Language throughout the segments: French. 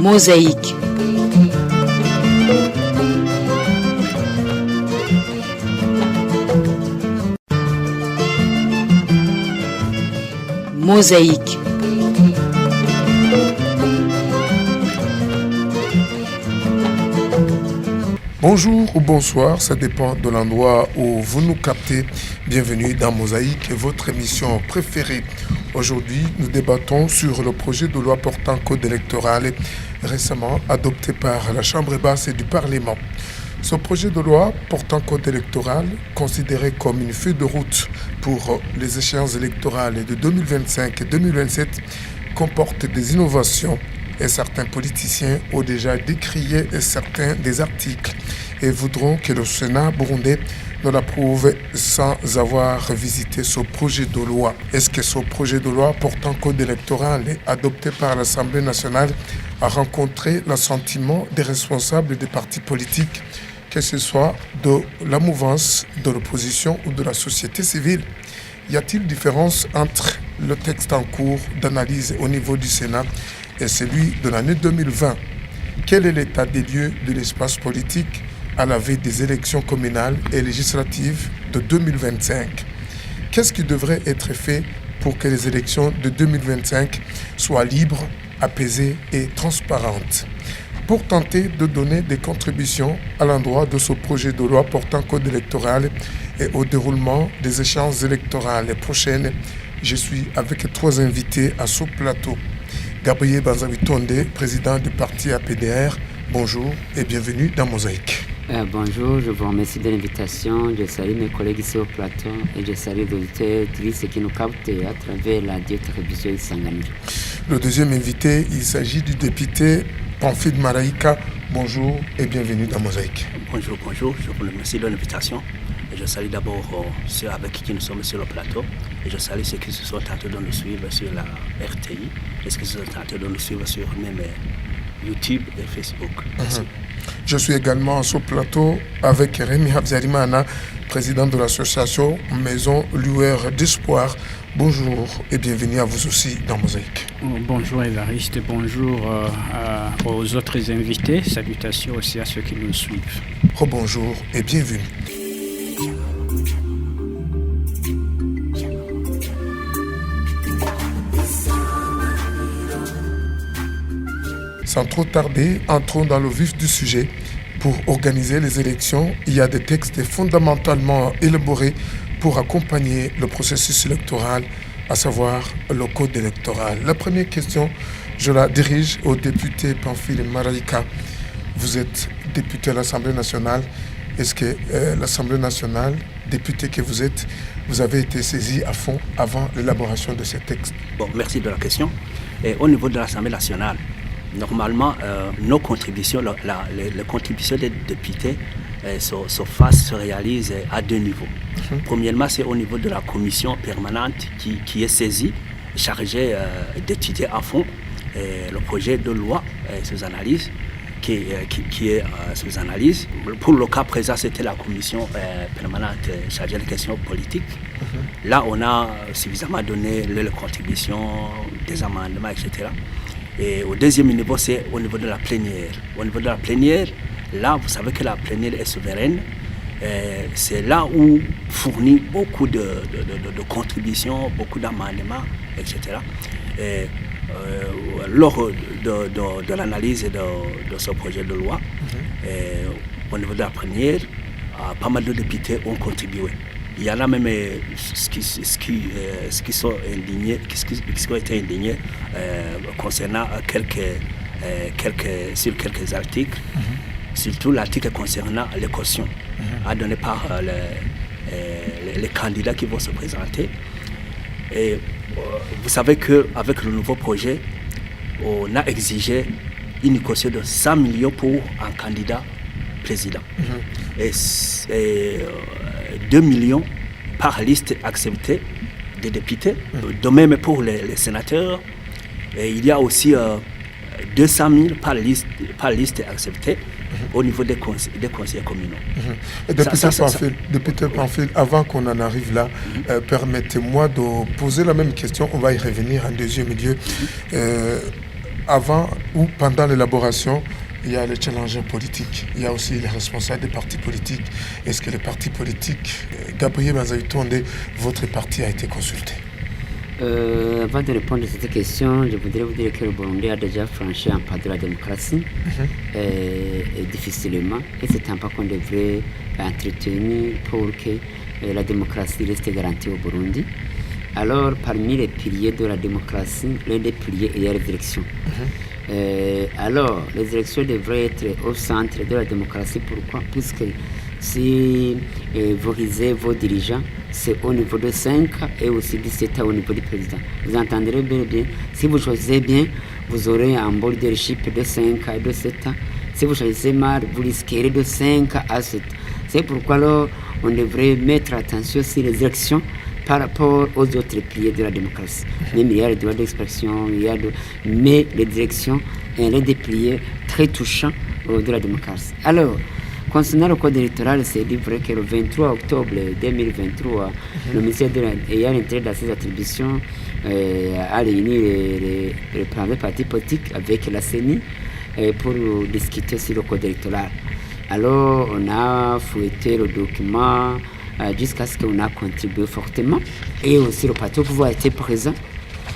Mosaïque. Mosaïque. Bonjour ou bonsoir, ça dépend de l'endroit où vous nous captez. Bienvenue dans Mosaïque, votre émission préférée. Aujourd'hui, nous débattons sur le projet de loi portant code électoral récemment adopté par la Chambre basse du Parlement. Ce projet de loi portant code électoral, considéré comme une feuille de route pour les échéances électorales de 2025 et 2027, comporte des innovations et certains politiciens ont déjà décrié certains des articles et voudront que le Sénat burundais ne l'approuve sans avoir visité ce projet de loi. Est-ce que ce projet de loi portant code électoral adopté par l'Assemblée nationale a rencontré l'assentiment des responsables des partis politiques, que ce soit de la mouvance, de l'opposition ou de la société civile? Y a-t-il différence entre le texte en cours d'analyse au niveau du Sénat et celui de l'année 2020? Quel est l'état des lieux de l'espace politique à la veille des élections communales et législatives de 2025? Qu'est-ce qui devrait être fait pour que les élections de 2025 soient libres, apaisées et transparentes? Pour tenter de donner des contributions à l'endroit de ce projet de loi portant code électoral et au déroulement des échéances électorales prochaines, je suis avec trois invités à ce plateau. Gabriel Banzawitonde, président du parti APDR, bonjour et bienvenue dans Mosaïque. Bonjour, je vous remercie de l'invitation. Je salue mes collègues ici au plateau et je salue les auditeurs qui nous captent à travers la télévision Isangani. Le deuxième invité, il s'agit du député Pamphile Maraïka. Bonjour et bienvenue dans Mosaïque. Bonjour, je vous remercie de l'invitation. Je salue d'abord ceux avec qui nous sommes sur le plateau et je salue ceux qui se sont tentés de nous suivre sur la RTI et ceux qui se sont tentés de nous suivre sur même YouTube et Facebook. Merci. Je suis également sur le plateau avec Rémi Habzarimana, président de l'association Maison Lueur d'Espoir. Bonjour et bienvenue à vous aussi dans Mosaïque. Bonjour Évariste, bonjour aux autres invités. Salutations aussi à ceux qui nous suivent. Rebonjour et bienvenue. Sans trop tarder, entrons dans le vif du sujet. Pour organiser les élections, il y a des textes fondamentalement élaborés pour accompagner le processus électoral, à savoir le code électoral. La première question, je la dirige au député Pamphile Maraïka. Vous êtes député à l'Assemblée nationale. Est-ce que l'Assemblée nationale, député que vous êtes, vous avez été saisi à fond avant l'élaboration de ces textes? Bon, merci de la question. Et au niveau de l'Assemblée nationale, normalement, nos contributions, les contributions des députés se réalisent à deux niveaux. Premièrement, c'est au niveau de la commission permanente qui est saisie, chargée d'étudier à fond le projet de loi et ses analyses, qui est sous analyse. Pour le cas présent, c'était la commission permanente chargée des questions politiques. Là, on a suffisamment donné les contributions, des amendements, etc. Et au deuxième niveau, c'est au niveau de la plénière. Au niveau de la plénière, là, vous savez que la plénière est souveraine. C'est là où fournit beaucoup de contributions, beaucoup d'amendements, etc. Et, lors de l'analyse de ce projet de loi, au niveau de la plénière, pas mal de députés ont contribué. Il y en a même qui sont indignés, qui ont été indignés concernant sur quelques articles, surtout l'article concernant les cautions à donner par les candidats qui vont se présenter. Et vous savez qu'avec le nouveau projet, on a exigé une caution de 100 millions pour un candidat président. Et 2 millions par liste acceptée des députés. De même pour les sénateurs. Et il y a aussi 200 000 par liste acceptée au niveau des conseillers communaux. Député Pamphile, avant qu'on en arrive là, permettez-moi de poser la même question. On va y revenir en deuxième lieu. avant ou pendant l'élaboration, il y a les challengers politiques, il y a aussi les responsables des partis politiques. Est-ce que les partis politiques, Gabriel Banzaïtonde, votre parti a été consulté? Avant de répondre à cette question, je voudrais vous dire que le Burundi a déjà franchi un pas de la démocratie, difficilement, et c'est un pas qu'on devrait entretenir pour que la démocratie reste garantie au Burundi. Alors, parmi les piliers de la démocratie, l'un des piliers est les élections. Alors, les élections devraient être au centre de la démocratie. Pourquoi? Puisque si vous lisez vos dirigeants, c'est au niveau de 5 et aussi 17 au niveau du président. Vous entendrez bien, si vous choisissez bien, vous aurez un bon leadership de 5 et de 7 ans. Si vous choisissez mal, vous risquerez de 5 à 7. C'est pourquoi alors, on devrait mettre attention sur les élections par rapport aux autres piliers de la démocratie. Même il y a le droit d'expression, mais les élections est l'un des piliers très touchants de la démocratie. Alors, concernant le code électoral, c'est vrai que le 23 octobre 2023, le ministère ayant l'intérêt dans ses attributions a réuni les représentants des partis politiques avec la CENI pour discuter sur le code électoral. Alors, on a fouetté le document jusqu'à ce qu'on a contribué fortement. Et aussi, le parti au pouvoir était présent.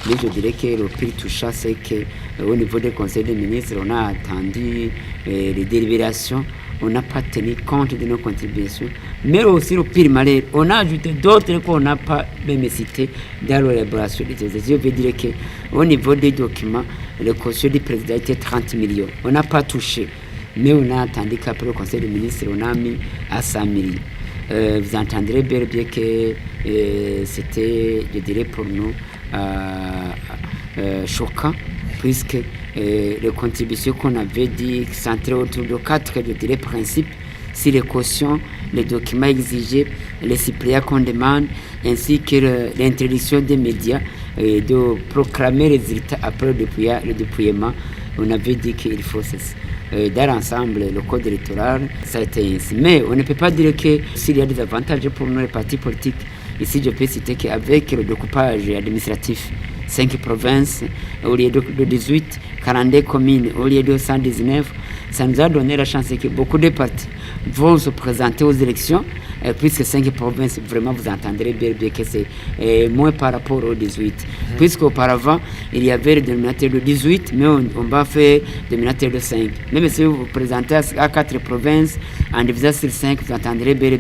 Mais je dirais que le plus touchant, c'est qu'au niveau des conseils des ministres, on a attendu les délibérations. On n'a pas tenu compte de nos contributions. Mais aussi, le pire malheur, on a ajouté d'autres qu'on n'a pas même cité dans l'élaboration des exercices. Je veux dire qu'au niveau des documents, le caution du président était 30 millions. On n'a pas touché. Mais on a attendu qu'après le conseil des ministres, on a mis à 100 millions. Vous entendrez bien que c'était, je dirais pour nous, choquant, puisque les contributions qu'on avait dit centraient autour de 4, je dirais, principes, si les cautions, les documents exigés, les suppléants qu'on demande, ainsi que l'introduction des médias, de proclamer les résultats après le déploiement, on avait dit qu'il faut ceci. Dans l'ensemble, le code électoral, ça a été ainsi. Mais on ne peut pas dire que s'il y a des avantages pour nous, les partis politiques, ici je peux citer qu'avec le découpage administratif, 5 provinces au lieu de 18, 42 communes au lieu de 119, ça nous a donné la chance que beaucoup de partis vont se présenter aux élections, puisque 5 provinces, vraiment vous entendrez bien que c'est moins par rapport aux 18. Puisqu'auparavant, il y avait le dénominateur de 18, mais on va faire le dénominateur de 5. Même si vous vous présentez à 4 provinces, en divisant sur 5, vous entendrez bien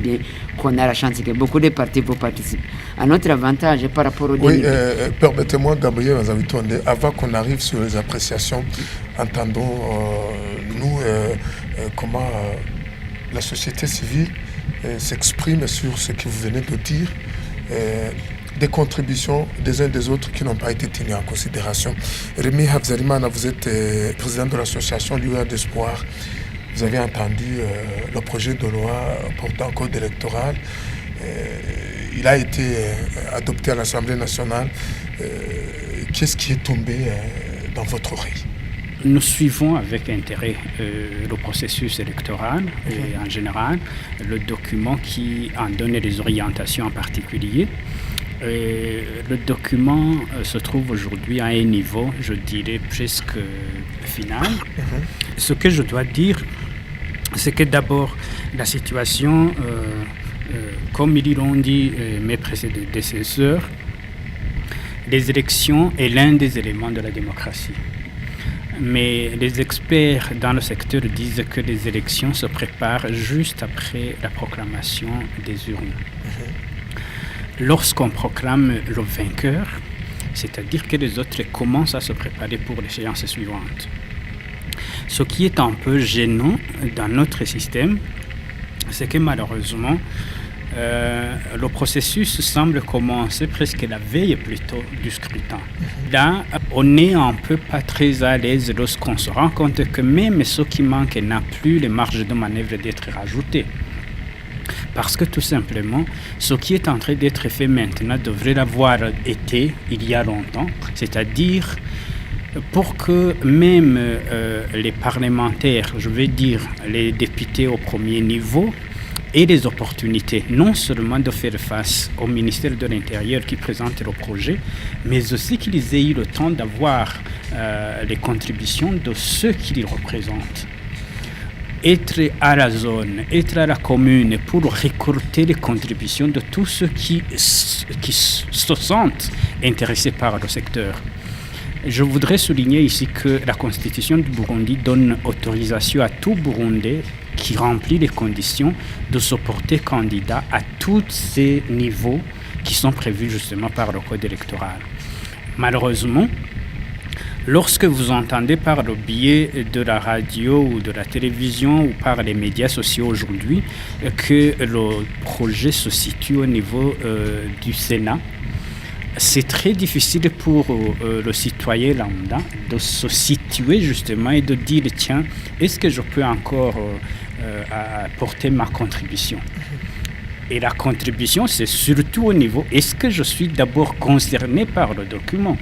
qu'on a la chance que beaucoup de partis vont participer. À notre avantage par rapport aux... Oui, permettez-moi, Gabriel Banzaïtonde, avant qu'on arrive sur les appréciations, entendons nous comment la société civile s'exprime sur ce que vous venez de dire, des contributions des uns des autres qui n'ont pas été tenues en considération. Rémi Habzalimana, vous êtes président de l'association Lueur d'Espoir. Vous avez entendu le projet de loi portant code électoral. Il a été adopté à l'Assemblée nationale. Qu'est-ce qui est tombé dans votre oreille? Nous suivons avec intérêt le processus électoral et en général le document qui en donne des orientations en particulier. Le document se trouve aujourd'hui à un niveau, je dirais, presque final. Ce que je dois dire, c'est que d'abord, la situation, comme ils l'ont dit mes prédécesseurs, les élections est l'un des éléments de la démocratie. Mais les experts dans le secteur disent que les élections se préparent juste après la proclamation des urnes. Lorsqu'on proclame le vainqueur, c'est-à-dire que les autres commencent à se préparer pour l'échéance suivante. Ce qui est un peu gênant dans notre système, c'est que malheureusement, le processus semble commencer presque la veille plutôt du scrutin. Là, on n'est un peu pas très à l'aise lorsqu'on se rend compte que même ce qui manque n'a plus les marges de manœuvre d'être rajouté. Parce que tout simplement, ce qui est en train d'être fait maintenant devrait l'avoir été il y a longtemps, c'est-à-dire pour que même les parlementaires, je veux dire les députés au premier niveau, et les opportunités, non seulement de faire face au ministère de l'Intérieur qui présente le projet, mais aussi qu'ils aient eu le temps d'avoir les contributions de ceux qui les représentent. Être à la zone, être à la commune pour récolter les contributions de tous ceux qui se sentent intéressés par le secteur. Je voudrais souligner ici que la Constitution du Burundi donne autorisation à tout Burundais qui remplit les conditions de se porter candidat à tous ces niveaux qui sont prévus justement par le Code électoral. Malheureusement, lorsque vous entendez par le biais de la radio ou de la télévision ou par les médias sociaux aujourd'hui que le projet se situe au niveau du Sénat, c'est très difficile pour le citoyen lambda de se situer justement et de dire tiens, est-ce que je peux encore apporter ma contribution? Et la contribution, c'est surtout au niveau, est-ce que je suis d'abord concerné par le document?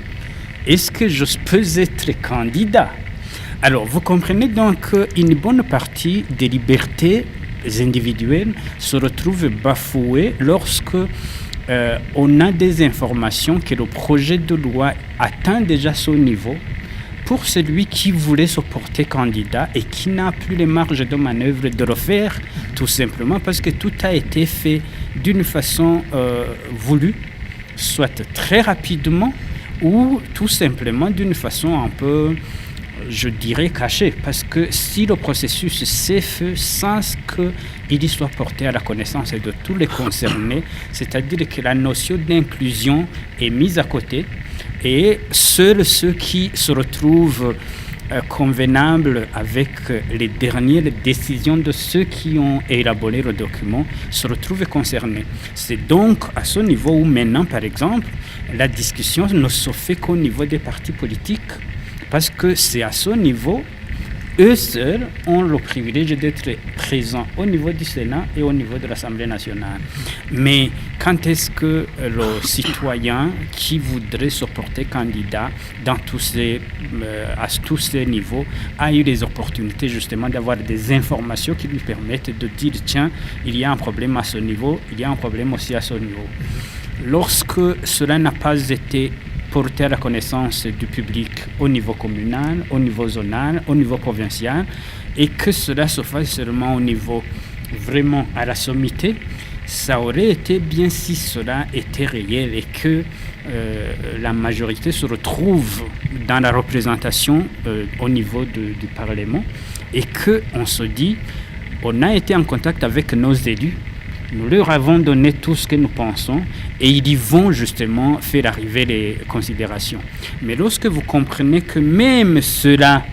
Est-ce que je peux être candidat? Alors, vous comprenez donc qu'une bonne partie des libertés individuelles se retrouve bafouée lorsque on a des informations que le projet de loi atteint déjà son niveau pour celui qui voulait se porter candidat et qui n'a plus les marges de manœuvre de le faire, tout simplement parce que tout a été fait d'une façon voulue, soit très rapidement ou tout simplement d'une façon un peu, je dirais, cachée. Parce que si le processus s'est fait sans qu'il soit porté à la connaissance de tous les concernés, c'est-à-dire que la notion d'inclusion est mise à côté et seuls ceux qui se retrouvent convenables avec les dernières décisions de ceux qui ont élaboré le document se retrouvent concernés. C'est donc à ce niveau où maintenant, par exemple, la discussion ne se fait qu'au niveau des partis politiques, parce que c'est à ce niveau, eux seuls ont le privilège d'être présents au niveau du Sénat et au niveau de l'Assemblée nationale. Mais quand est-ce que le citoyen qui voudrait se porter candidat à tous ces niveaux a eu les opportunités justement d'avoir des informations qui lui permettent de dire tiens, il y a un problème à ce niveau, il y a un problème aussi à ce niveau. Lorsque cela n'a pas été porter à la connaissance du public au niveau communal, au niveau zonal, au niveau provincial, et que cela se fasse seulement au niveau vraiment à la sommité, ça aurait été bien si cela était réel et que la majorité se retrouve dans la représentation au niveau du Parlement et qu'on se dit, on a été en contact avec nos élus, nous leur avons donné tout ce que nous pensons et ils y vont justement faire arriver les considérations. Mais lorsque vous comprenez que même ceux-là,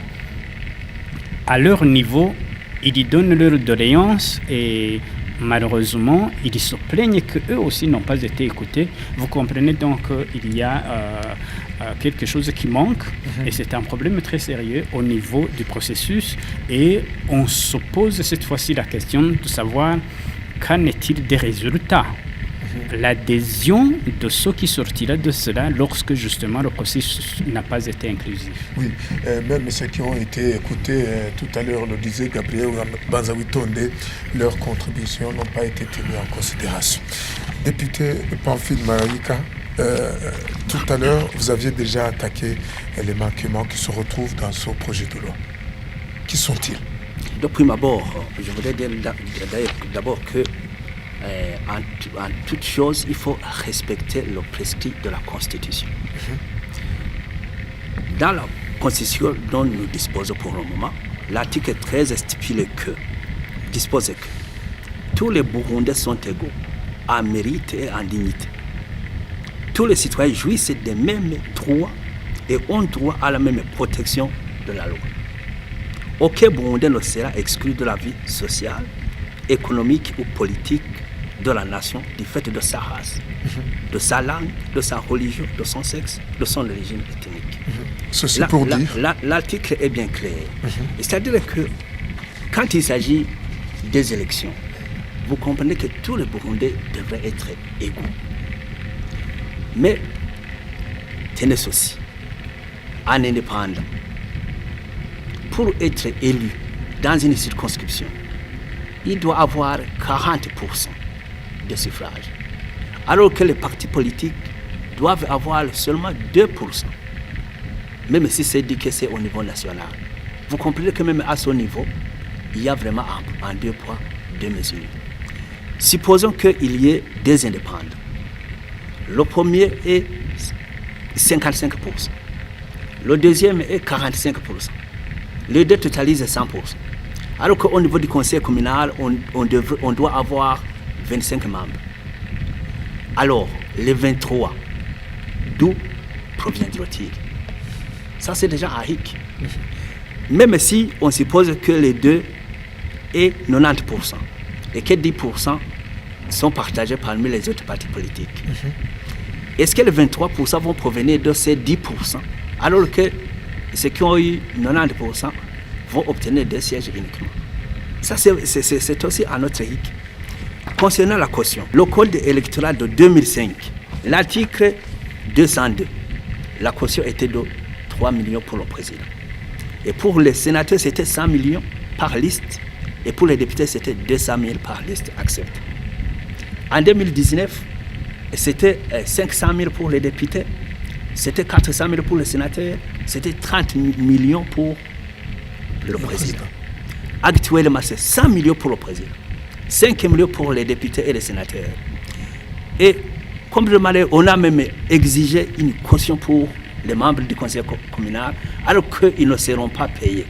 à leur niveau, ils y donnent leur doléance et malheureusement, ils se plaignent qu'eux aussi n'ont pas été écoutés, vous comprenez donc qu'il y a quelque chose qui manque et c'est un problème très sérieux au niveau du processus et on se pose cette fois-ci la question de savoir qu'en est-il des résultats? L'adhésion de ceux qui sortira de cela lorsque justement le processus n'a pas été inclusif. Oui, même ceux qui ont été écoutés tout à l'heure, le disait Gabriel Banzawi-Tonde, leurs contributions n'ont pas été tenues en considération. Député Pamphile Marayika, tout à l'heure, vous aviez déjà attaqué les manquements qui se retrouvent dans ce projet de loi. Qui sont-ils? De prime abord, je voudrais dire d'abord que en toute chose, il faut respecter le prestige de la Constitution. Dans la Constitution dont nous disposons pour le moment, l'article 13 dispose que tous les Burundais sont égaux en mérite et en dignité. Tous les citoyens jouissent des mêmes droits et ont droit à la même protection de la loi. Aucun Burundais ne sera exclu de la vie sociale, économique ou politique de la nation du fait de sa race, de sa langue, de sa religion, de son sexe, de son origine ethnique. Ceci pour dire... L'article est bien clair. C'est-à-dire que quand il s'agit des élections, vous comprenez que tous les Burundais devraient être égaux. Mais tenez ceci, un indépendant, pour être élu dans une circonscription, il doit avoir 40% de suffrage, alors que les partis politiques doivent avoir seulement 2%, même si c'est dit que c'est au niveau national. Vous comprenez que même à ce niveau, il y a vraiment en 2 poids, 2 mesures. Supposons qu'il y ait des indépendants. Le premier est 55%. Le deuxième est 45%. Les deux totalisent 100%. Alors qu'au niveau du conseil communal, on doit avoir 25 membres. Alors, les 23, d'où proviendront-ils? Ça, c'est déjà un hic. Même si on suppose que les deux est 90% et que 10% sont partagés parmi les autres partis politiques. Est-ce que les 23% vont provenir de ces 10%, alors que ceux qui ont eu 90% vont obtenir 2 sièges uniquement? Ça, c'est aussi un autre hic. Concernant la caution, le code électoral de 2005, l'article 202, la caution était de 3 millions pour le président. Et pour les sénateurs, c'était 100 millions par liste. Et pour les députés, c'était 200 000 par liste acceptée. En 2019, c'était 500 000 pour les députés, c'était 400 000 pour les sénateurs, c'était 30 millions pour le président. Actuellement, c'est 100 millions pour le président, 5 millions pour les députés et les sénateurs. Et comme je l'ai dit, on a même exigé une caution pour les membres du conseil communal, alors qu'ils ne seront pas payés.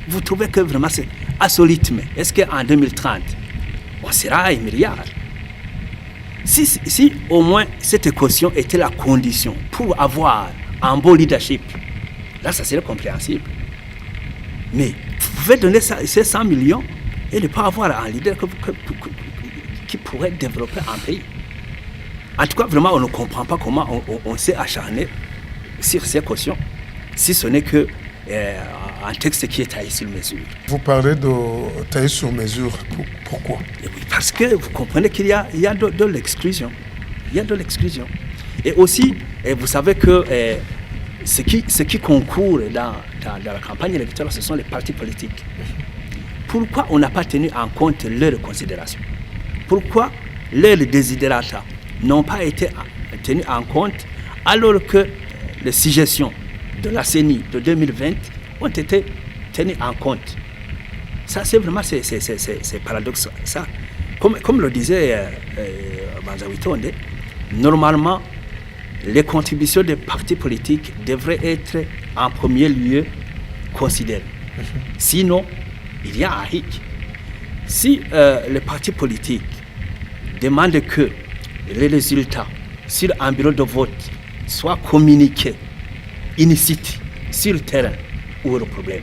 Vous trouvez que vraiment c'est à ce rythme, est-ce qu'en 2030, on sera à 1 milliard? Si au moins cette caution était la condition pour avoir un bon leadership, là ça serait compréhensible. Mais vous pouvez donner ces 100 millions et ne pas avoir un leader qui pourrait développer un pays. En tout cas, vraiment, on ne comprend pas comment on s'est acharné sur ces cautions, si ce n'est que un texte qui est taillé sur mesure. Vous parlez de taillé sur mesure, pourquoi? Parce que vous comprenez qu'il y a de l'exclusion. Il y a de l'exclusion. Et aussi, vous savez que ce qui concourt dans la campagne électorale, ce sont les partis politiques. Pourquoi on n'a pas tenu en compte leurs considérations? Pourquoi leurs désidérata n'ont pas été tenus en compte alors que les suggestions de la CENI de 2020 ont été tenues en compte? Ça, c'est vraiment c'est paradoxal. Ça, comme le disait Banzawi Tonde, normalement, les contributions des partis politiques devraient être en premier lieu considérées. Sinon, il y a un hic. Si les partis politiques demandent que les résultats sur un bureau de vote soient communiqués in situ, sur le terrain, où est le problème?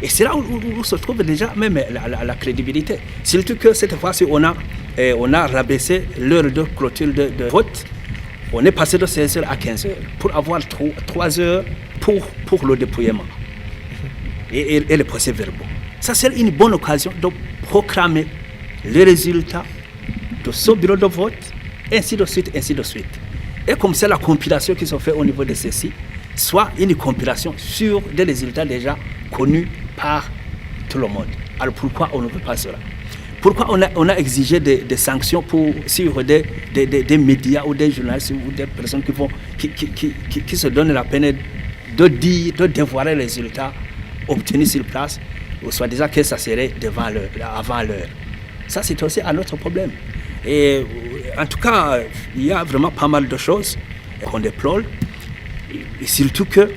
Et c'est là où se trouve déjà même la crédibilité. Surtout que cette fois-ci, on a rabaissé l'heure de clôture de vote. On est passé de 16h à 15h pour avoir 3 heures pour le dépouillement et les procès-verbaux. Ça, c'est une bonne occasion de proclamer les résultats de ce bureau de vote, ainsi de suite, ainsi de suite. Et comme c'est la compilation qui se fait au niveau de ceci, soit une compilation sur des résultats déjà connus par tout le monde. Alors pourquoi on ne veut pas cela? Pourquoi on a exigé des sanctions sur des médias ou des journalistes ou des personnes qui se donnent la peine de dévoiler les résultats obtenus sur place, ou soi-disant que ça serait avant l'heure? Ça, c'est aussi un autre problème. Et en tout cas, il y a vraiment pas mal de choses qu'on déplore. Et surtout que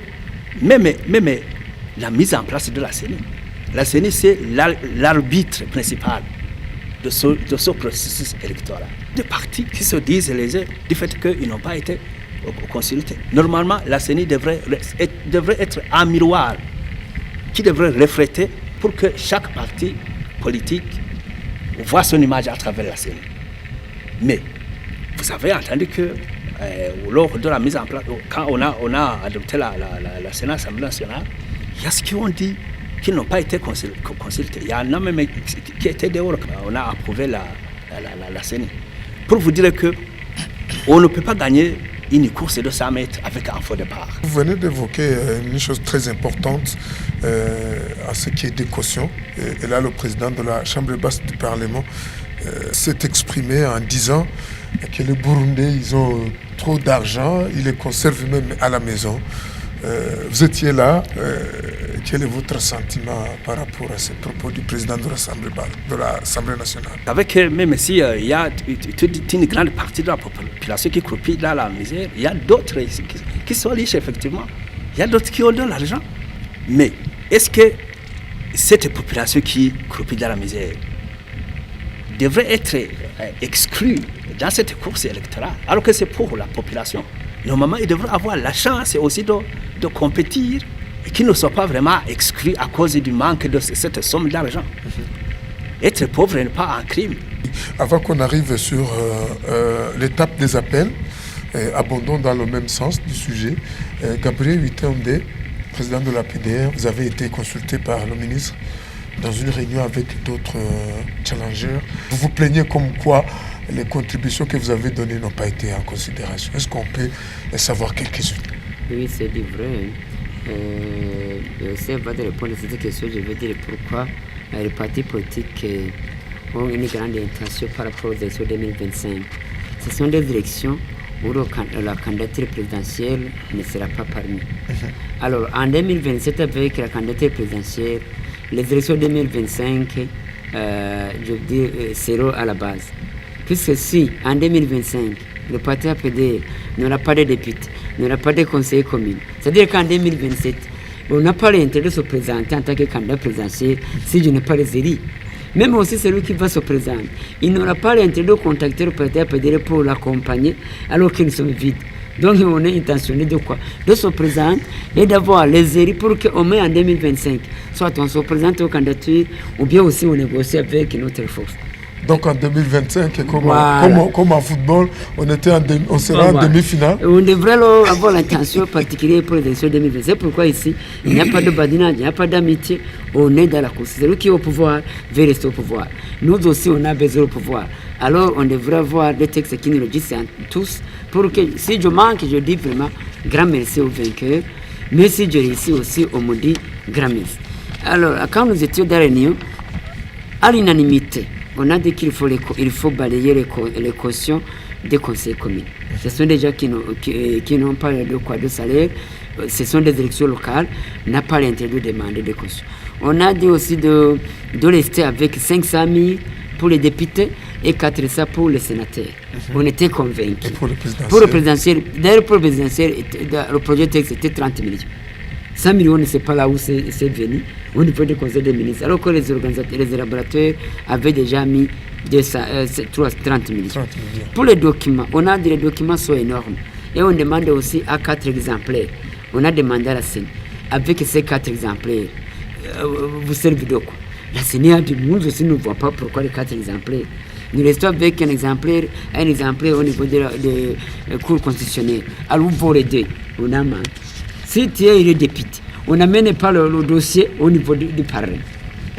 même la mise en place de la CENI. La CENI, c'est l'arbitre principal de ce processus électoral. Des partis qui se disent lésés du fait qu'ils n'ont pas été consultés. Normalement, la CENI devrait être un miroir qui devrait refléter pour que chaque parti politique voit son image à travers la CENI. Mais vous avez entendu que lors de la mise en place, quand on a adopté la Sénat, l'Assemblée nationale, il y a ceux qui ont dit qu'ils n'ont pas été consultés. Il y en a même qui étaient dehors. On a approuvé la CENI. Pour vous dire qu'on ne peut pas gagner une course de 100 mètres avec un faux départ. Vous venez d'évoquer une chose très importante à ce qui est des cautions. Et là, le président de la Chambre basse du Parlement s'est exprimé en disant que les Burundais, ils ont trop d'argent, ils les conservent même à la maison. Vous étiez là, quel est votre sentiment par rapport à ces propos du président de l'Assemblée nationale? Avec même s'il y a une grande partie de la population qui croupit dans la misère, il y a d'autres qui sont riches effectivement, il y a d'autres qui ont de l'argent. Mais est-ce que cette population qui croupit dans la misère devrait être exclue dans cette course électorale, alors que c'est pour la population? Normalement, ils devraient avoir la chance aussi de compétir et qu'ils ne soient pas vraiment exclus à cause du manque de cette somme d'argent. Être pauvre n'est pas un crime. Avant qu'on arrive sur l'étape des appels, abondons dans le même sens du sujet. Gabriel Witonde, président de la PDR, vous avez été consulté par le ministre dans une réunion avec d'autres challengers. Vous vous plaignez comme quoi les contributions que vous avez données n'ont pas été en considération. Est-ce qu'on peut savoir quelques-unes? Oui, c'est du vrai. C'est avant de répondre à cette question, je veux dire pourquoi les partis politiques ont une grande intention par rapport aux élections 2025. Ce sont des élections où la candidature présidentielle ne sera pas parmi. Alors, en 2027, avec la candidature présidentielle, les élections 2025, je dis, seront à la base. Puisque si, en 2025, le parti APD n'aura pas de députés, n'aura pas de conseillers communs, c'est-à-dire qu'en 2027, on n'a pas l'intérêt de se présenter en tant que candidat présidentiel si je n'ai pas les élus. Même aussi celui qui va se présenter, il n'aura pas l'intérêt de contacter le parti APD pour l'accompagner alors que nous sommes vides. Donc on est intentionné de quoi? De se présenter et d'avoir les élus pour qu'au moins en 2025, soit on se présente aux candidatures ou bien aussi on négocie avec notre force. Donc en 2025, comme en football, on sera en demi-finale. On devrait avoir l'intention particulière pour les élections 2025. C'est pourquoi ici, il n'y a pas de badinage, il n'y a pas d'amitié. On est dans la course. Celui qui est au pouvoir veut rester au pouvoir. Nous aussi, on a besoin du pouvoir. Alors, on devrait avoir des textes qui nous le disent tous. Pour que, si je manque, je dis vraiment grand merci aux vainqueurs. Mais si je réussis aussi, on me dit grand merci. Alors, quand nous étions dans la réunion, à l'unanimité, on a dit qu'il faut balayer les cautions des conseils communs. Ce sont des gens qui n'ont pas de salaire, ce sont des élections locales, on n'a pas l'intérêt de demander des cautions. On a dit aussi de rester avec 500 000 pour les députés et 400 pour les sénateurs. On était convaincus. Pour le présidentiel, d'ailleurs pour le présidentiel, le projet de texte était 30 millions. 100 millions, on ne sait pas là où c'est venu, au niveau du conseil des ministres, alors que les organisateurs, les élaborateurs avaient déjà mis 30 millions. Pour les documents, on a dit que les documents sont énormes. Et on demande aussi à 4 exemplaires. On a demandé à la CENI, avec ces 4 exemplaires, vous servez de quoi? La CENI a dit, nous aussi ne voit pas pourquoi les 4 exemplaires. Nous restons avec un exemplaire au niveau de cours constitutionnel. Alors vous voulez deux, on a manqué. Si tu es député, on n'amène pas le dossier au niveau du Parlement.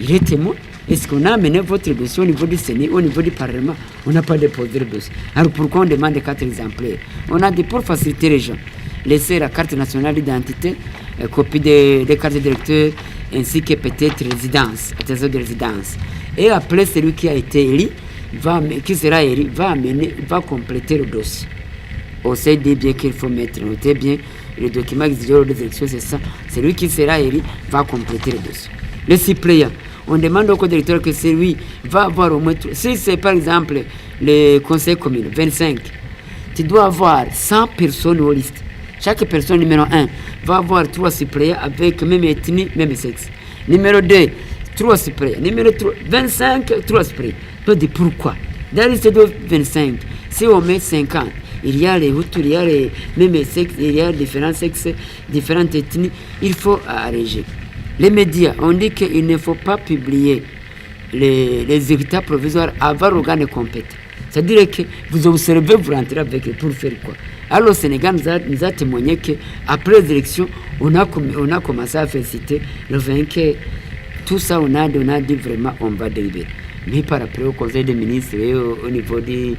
Il est témoin. Est-ce qu'on a amené votre dossier au niveau du Sénat, au niveau du Parlement? On n'a pas déposé le dossier. Alors pourquoi on demande 4 exemplaires? On a dit pour faciliter les gens, laisser la carte nationale d'identité, copie des cartes d'électeurs, ainsi que peut-être résidence, attestation de résidence. Et après, celui qui a été élu, qui sera élu, va compléter le dossier. On sait bien qu'il faut noter bien. Le document exigé des élections, c'est ça. Celui qui sera élu va compléter le dossier. Le suppléant, on demande au co-directeur que celui va avoir au moins... Si c'est par exemple le conseil communal, 25, tu dois avoir 100 personnes aux listes. Chaque personne numéro 1 va avoir 3 suppléants avec même ethnie, même sexe. Numéro 2, 3 suppléants. Numéro 3, 25, 3 suppléants. Donc pourquoi? Dans la liste de 25, si on met 50, il y a les Hutus, il y a les mêmes sexes, il y a différents sexes, différentes ethnies, il faut arranger. Les médias ont dit qu'il ne faut pas publier les résultats provisoires avant l'organe compétent. C'est-à-dire que vous observez, vous rentrez avec eux pour faire quoi? Alors le Sénégal nous a témoigné qu'après les élections, on a commencé à féliciter le vainqueur. Tout ça, on a dit vraiment, on va délibérer. mais par après au Conseil des ministres et au niveau du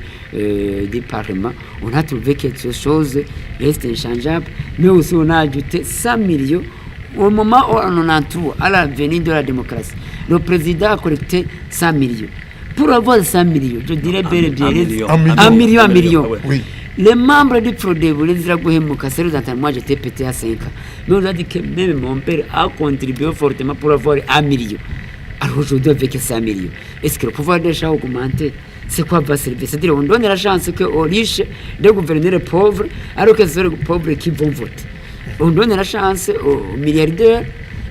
Parlement, on a trouvé quelque chose reste inchangeable, mais aussi on a ajouté 100 millions. Au moment où on en trouve à la venue de la démocratie, le président a collecté 100 millions. Pour avoir 100 millions, je dirais bel et bien 1 million. Oui. Les membres du Frodebu, les Israéliens, moi j'étais pété à 5 ans. Mais on a dit que même mon père a contribué fortement pour avoir 1 million. Alors aujourd'hui, avec 100 millions, est-ce que le pouvoir d'achat a augmenté? C'est quoi va servir? C'est-à-dire on donne la chance aux riches de gouverner les pauvres, alors que ce sont les pauvres qui vont voter. On donne la chance aux milliardaires,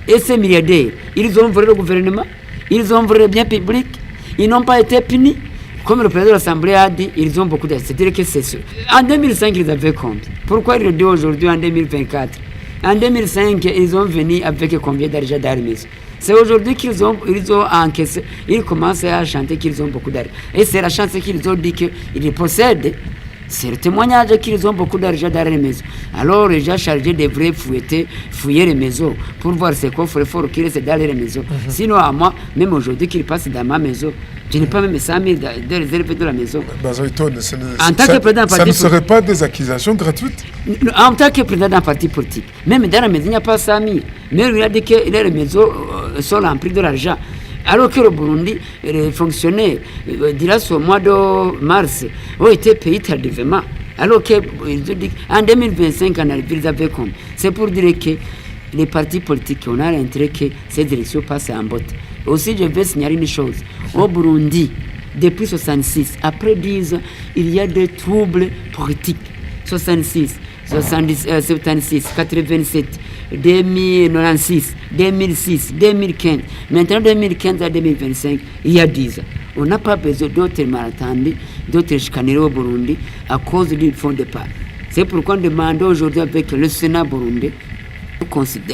et ces milliardaires, ils ont volé le gouvernement, ils ont volé les biens publics, ils n'ont pas été punis. Comme le président de l'Assemblée a dit, ils ont beaucoup d'argent. C'est-à-dire que c'est sûr. En 2005, ils avaient combien? Pourquoi ils le disent aujourd'hui en 2024? En 2005, ils ont venu avec combien d'argent d'armes? C'est aujourd'hui qu'ils ont encaissé, ils commencent à chanter qu'ils ont beaucoup d'argent. Et c'est la chance qu'ils ont dit qu'ils possèdent. C'est le témoignage qu'ils ont beaucoup d'argent dans les maisons. Alors les gens chargés devraient fouiller les maisons pour voir ce coffres forts qui restent dans les maisons. Sinon à moi, même aujourd'hui qu'ils passent dans ma maison, je n'ai pas même 100 000 de réserve de la maison. En tant que président ça ne serait pas des accusations gratuites? En tant que président d'un parti politique, même dans la maison il n'y a pas 100 000. Mais il a dit que les maisons sont remplies de l'argent. Alors que le Burundi, les fonctionnaires, au mois de mars, ont été payés tardivement. Alors qu'en 2025, ils avaient comme. C'est pour dire que les partis politiques, on a l'intérêt que ces élections passent en botte. Aussi, je vais signaler une chose. Au Burundi, depuis 1966, après 10 ans, il y a des troubles politiques. 66, 76, 87, 2096, 2006, 2015. Maintenant, 2015 à 2025, il y a 10 ans. On n'a pas besoin d'autres malentendus, d'autres chicaneries au Burundi à cause du fonds de part. C'est pourquoi on demande aujourd'hui avec le Sénat burundais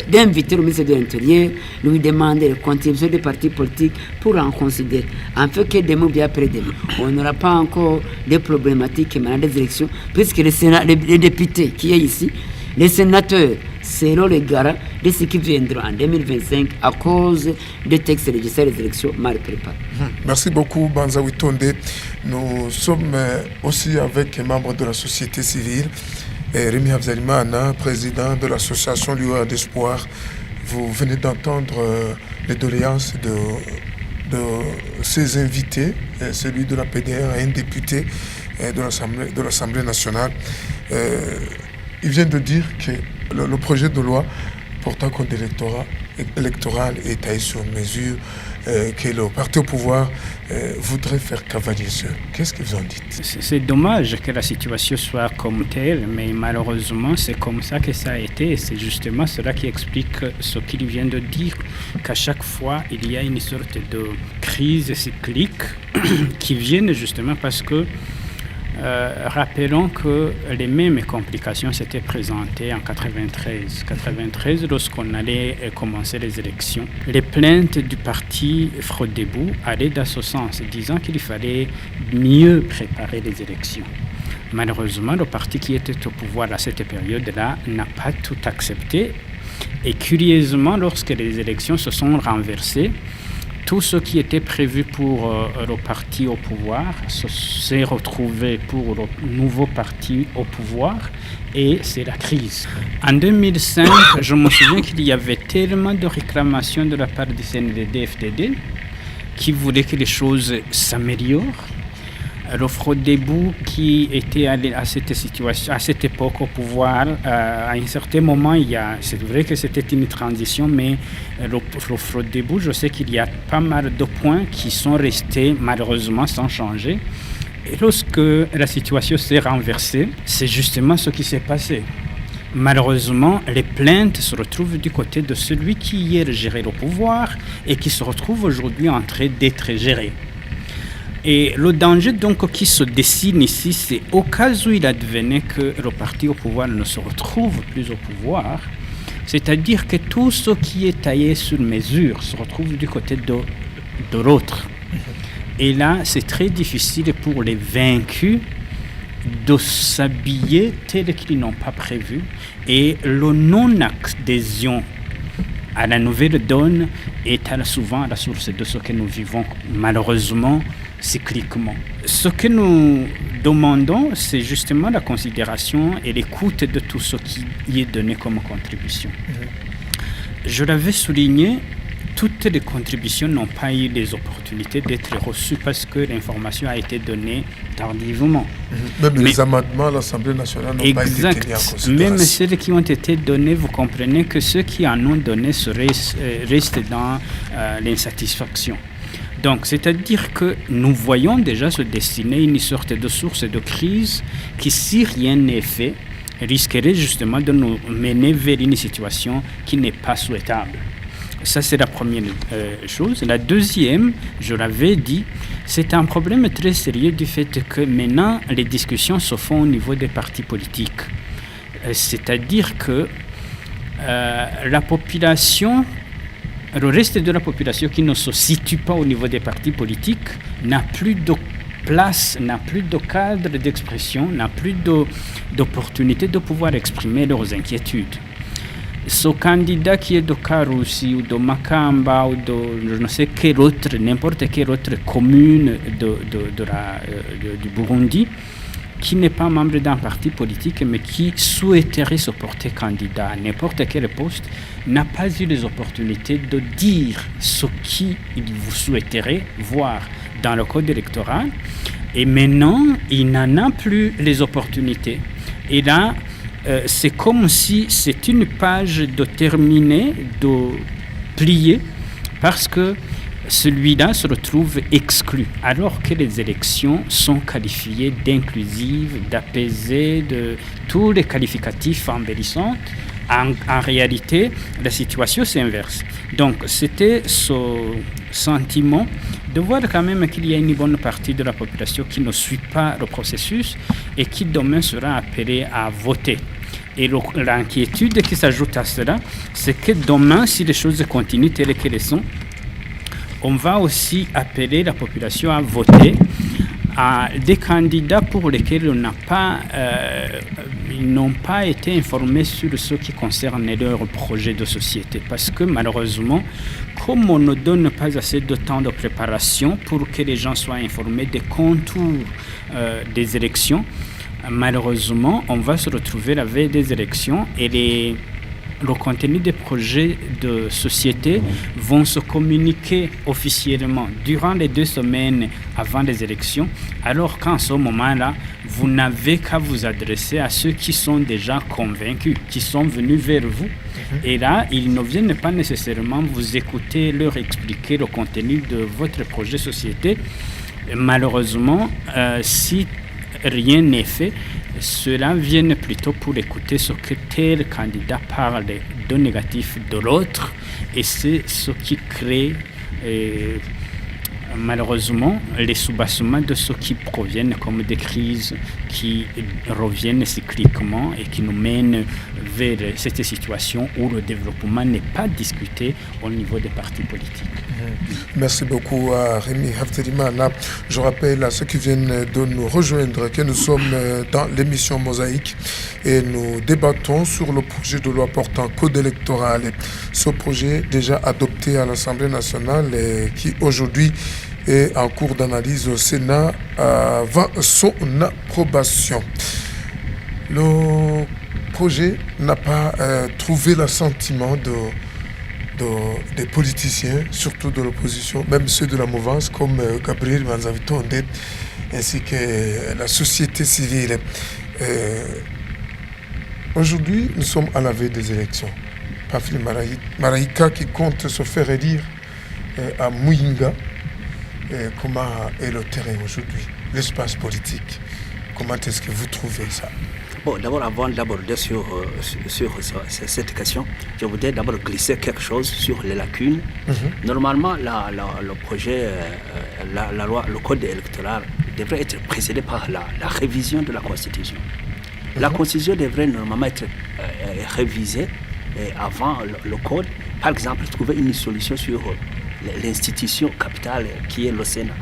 d'inviter le ministre de l'Intérieur, lui demander la contribution des partis politiques pour en considérer. En fait, que demain bien après-demain, on n'aura pas encore des problématiques pendant les élections, puisque les députés qui est ici, les sénateurs seront les garants de ce qui viendra en 2025 à cause des textes législatifs des élections mal préparés. Merci beaucoup, Banza Witonde. Nous sommes aussi avec les membres de la société civile. Rémi Habzalimana, président de l'association Lueur d'Espoir. Vous venez d'entendre les doléances de ses invités, celui de la PDR et un député de l'Assemblée nationale. Il vient de dire que le projet de loi portant contre l'électoral est taillé sur mesure, que le parti au pouvoir voudrait faire cavalier seul. Qu'est-ce que vous en dites? C'est dommage que la situation soit comme telle, mais malheureusement, c'est comme ça que ça a été. Et c'est justement cela qui explique ce qu'il vient de dire, qu'à chaque fois, il y a une sorte de crise cyclique qui vient justement parce que rappelons que les mêmes complications s'étaient présentées en 93, lorsqu'on allait commencer les élections. Les plaintes du parti Frodebu allaient dans ce sens, disant qu'il fallait mieux préparer les élections. Malheureusement, le parti qui était au pouvoir à cette période-là n'a pas tout accepté. Et curieusement, lorsque les élections se sont renversées, tout ce qui était prévu pour le parti au pouvoir s'est retrouvé pour le nouveau parti au pouvoir et c'est la crise. En 2005, je me souviens qu'il y avait tellement de réclamations de la part du CNDD-FDD qui voulaient que les choses s'améliorent. Le Frodebu qui était allé à cette situation, à cette époque au pouvoir, à un certain moment, c'est vrai que c'était une transition, mais le Frodebu, je sais qu'il y a pas mal de points qui sont restés malheureusement sans changer. Et lorsque la situation s'est renversée, c'est justement ce qui s'est passé. Malheureusement, les plaintes se retrouvent du côté de celui qui hier gérait le pouvoir et qui se retrouve aujourd'hui en train d'être géré. Et le danger donc qui se dessine ici, c'est au cas où il advenait que le parti au pouvoir ne se retrouve plus au pouvoir, c'est-à-dire que tout ce qui est taillé sur mesure se retrouve du côté de l'autre. Et là, c'est très difficile pour les vaincus de s'habiller tel qu'ils n'ont pas prévu. Et le non-adhésion à la nouvelle donne est souvent à la source de ce que nous vivons malheureusement cycliquement. Ce que nous demandons, c'est justement la considération et l'écoute de tout ce qui y est donné comme contribution. Je l'avais souligné, toutes les contributions n'ont pas eu les opportunités d'être reçues parce que l'information a été donnée tardivement. Même les amendements à l'Assemblée nationale n'ont pas été tenus en considération. Même celles qui ont été données, vous comprenez que ceux qui en ont donné restent dans l'insatisfaction. Donc, c'est-à-dire que nous voyons déjà se dessiner une sorte de source de crise qui, si rien n'est fait, risquerait justement de nous mener vers une situation qui n'est pas souhaitable. Ça, c'est la première chose. La deuxième, je l'avais dit, c'est un problème très sérieux du fait que maintenant, les discussions se font au niveau des partis politiques. C'est-à-dire que la population, le reste de la population qui ne se situe pas au niveau des partis politiques n'a plus de place, n'a plus de cadre d'expression, n'a plus d'opportunité de pouvoir exprimer leurs inquiétudes. Ce candidat qui est de Karusi ou de Makamba ou de je ne sais quelle autre, n'importe quelle autre commune du Burundi, qui n'est pas membre d'un parti politique mais qui souhaiterait se porter candidat à n'importe quel poste, n'a pas eu les opportunités de dire ce qu'il vous souhaiterait voir dans le code électoral. Et maintenant, il n'en a plus les opportunités. Et là, c'est comme si c'est une page de terminer, de plier, parce que celui-là se retrouve exclu, alors que les élections sont qualifiées d'inclusives, d'apaisées, de tous les qualificatifs embellissants. En réalité, la situation s'inverse. Donc, c'était ce sentiment de voir quand même qu'il y a une bonne partie de la population qui ne suit pas le processus et qui demain sera appelée à voter. Et l'inquiétude qui s'ajoute à cela, c'est que demain, si les choses continuent telles qu'elles sont, on va aussi appeler la population à voter à des candidats pour lesquels ils n'ont pas été informés sur ce qui concerne leur projet de société. Parce que malheureusement, comme on ne donne pas assez de temps de préparation pour que les gens soient informés des contours des élections, malheureusement, on va se retrouver la veille des élections et le contenu des projets de société vont se communiquer officiellement durant les 2 semaines avant les élections, alors qu'en ce moment-là, vous n'avez qu'à vous adresser à ceux qui sont déjà convaincus, qui sont venus vers vous. Et là, ils ne viennent pas nécessairement vous écouter, leur expliquer le contenu de votre projet de société. Et malheureusement, si rien n'est fait, cela vient plutôt pour écouter ce que tel candidat parle de négatif de l'autre, et c'est ce qui crée malheureusement les soubassements de ceux qui proviennent comme des crises qui reviennent cycliquement et qui nous mènent vers cette situation où le développement n'est pas discuté au niveau des partis politiques. Merci beaucoup à Rémi Hafterimana. Je rappelle à ceux qui viennent de nous rejoindre que nous sommes dans l'émission Mosaïque et nous débattons sur le projet de loi portant code électoral. Ce projet déjà adopté à l'Assemblée nationale et qui aujourd'hui est en cours d'analyse au Sénat avant son approbation. Le projet n'a pas trouvé l'assentiment des politiciens, surtout de l'opposition, même ceux de la mouvance comme Gabriel Manzavitonde, ainsi que la société civile. Aujourd'hui, nous sommes à la veille des élections. Pafili Maraïka qui compte se faire élire à Muyinga. Comment est le terrain aujourd'hui, l'espace politique? Comment est-ce que vous trouvez ça? Bon, d'abord, avant d'aborder sur cette question, je voudrais d'abord glisser quelque chose sur les lacunes. Normalement, le projet, la loi, le code électoral devrait être précédé par la révision de la Constitution. La Constitution devrait normalement être révisée avant le code. Par exemple, trouver une solution sur l'institution capitale qui est le Sénat.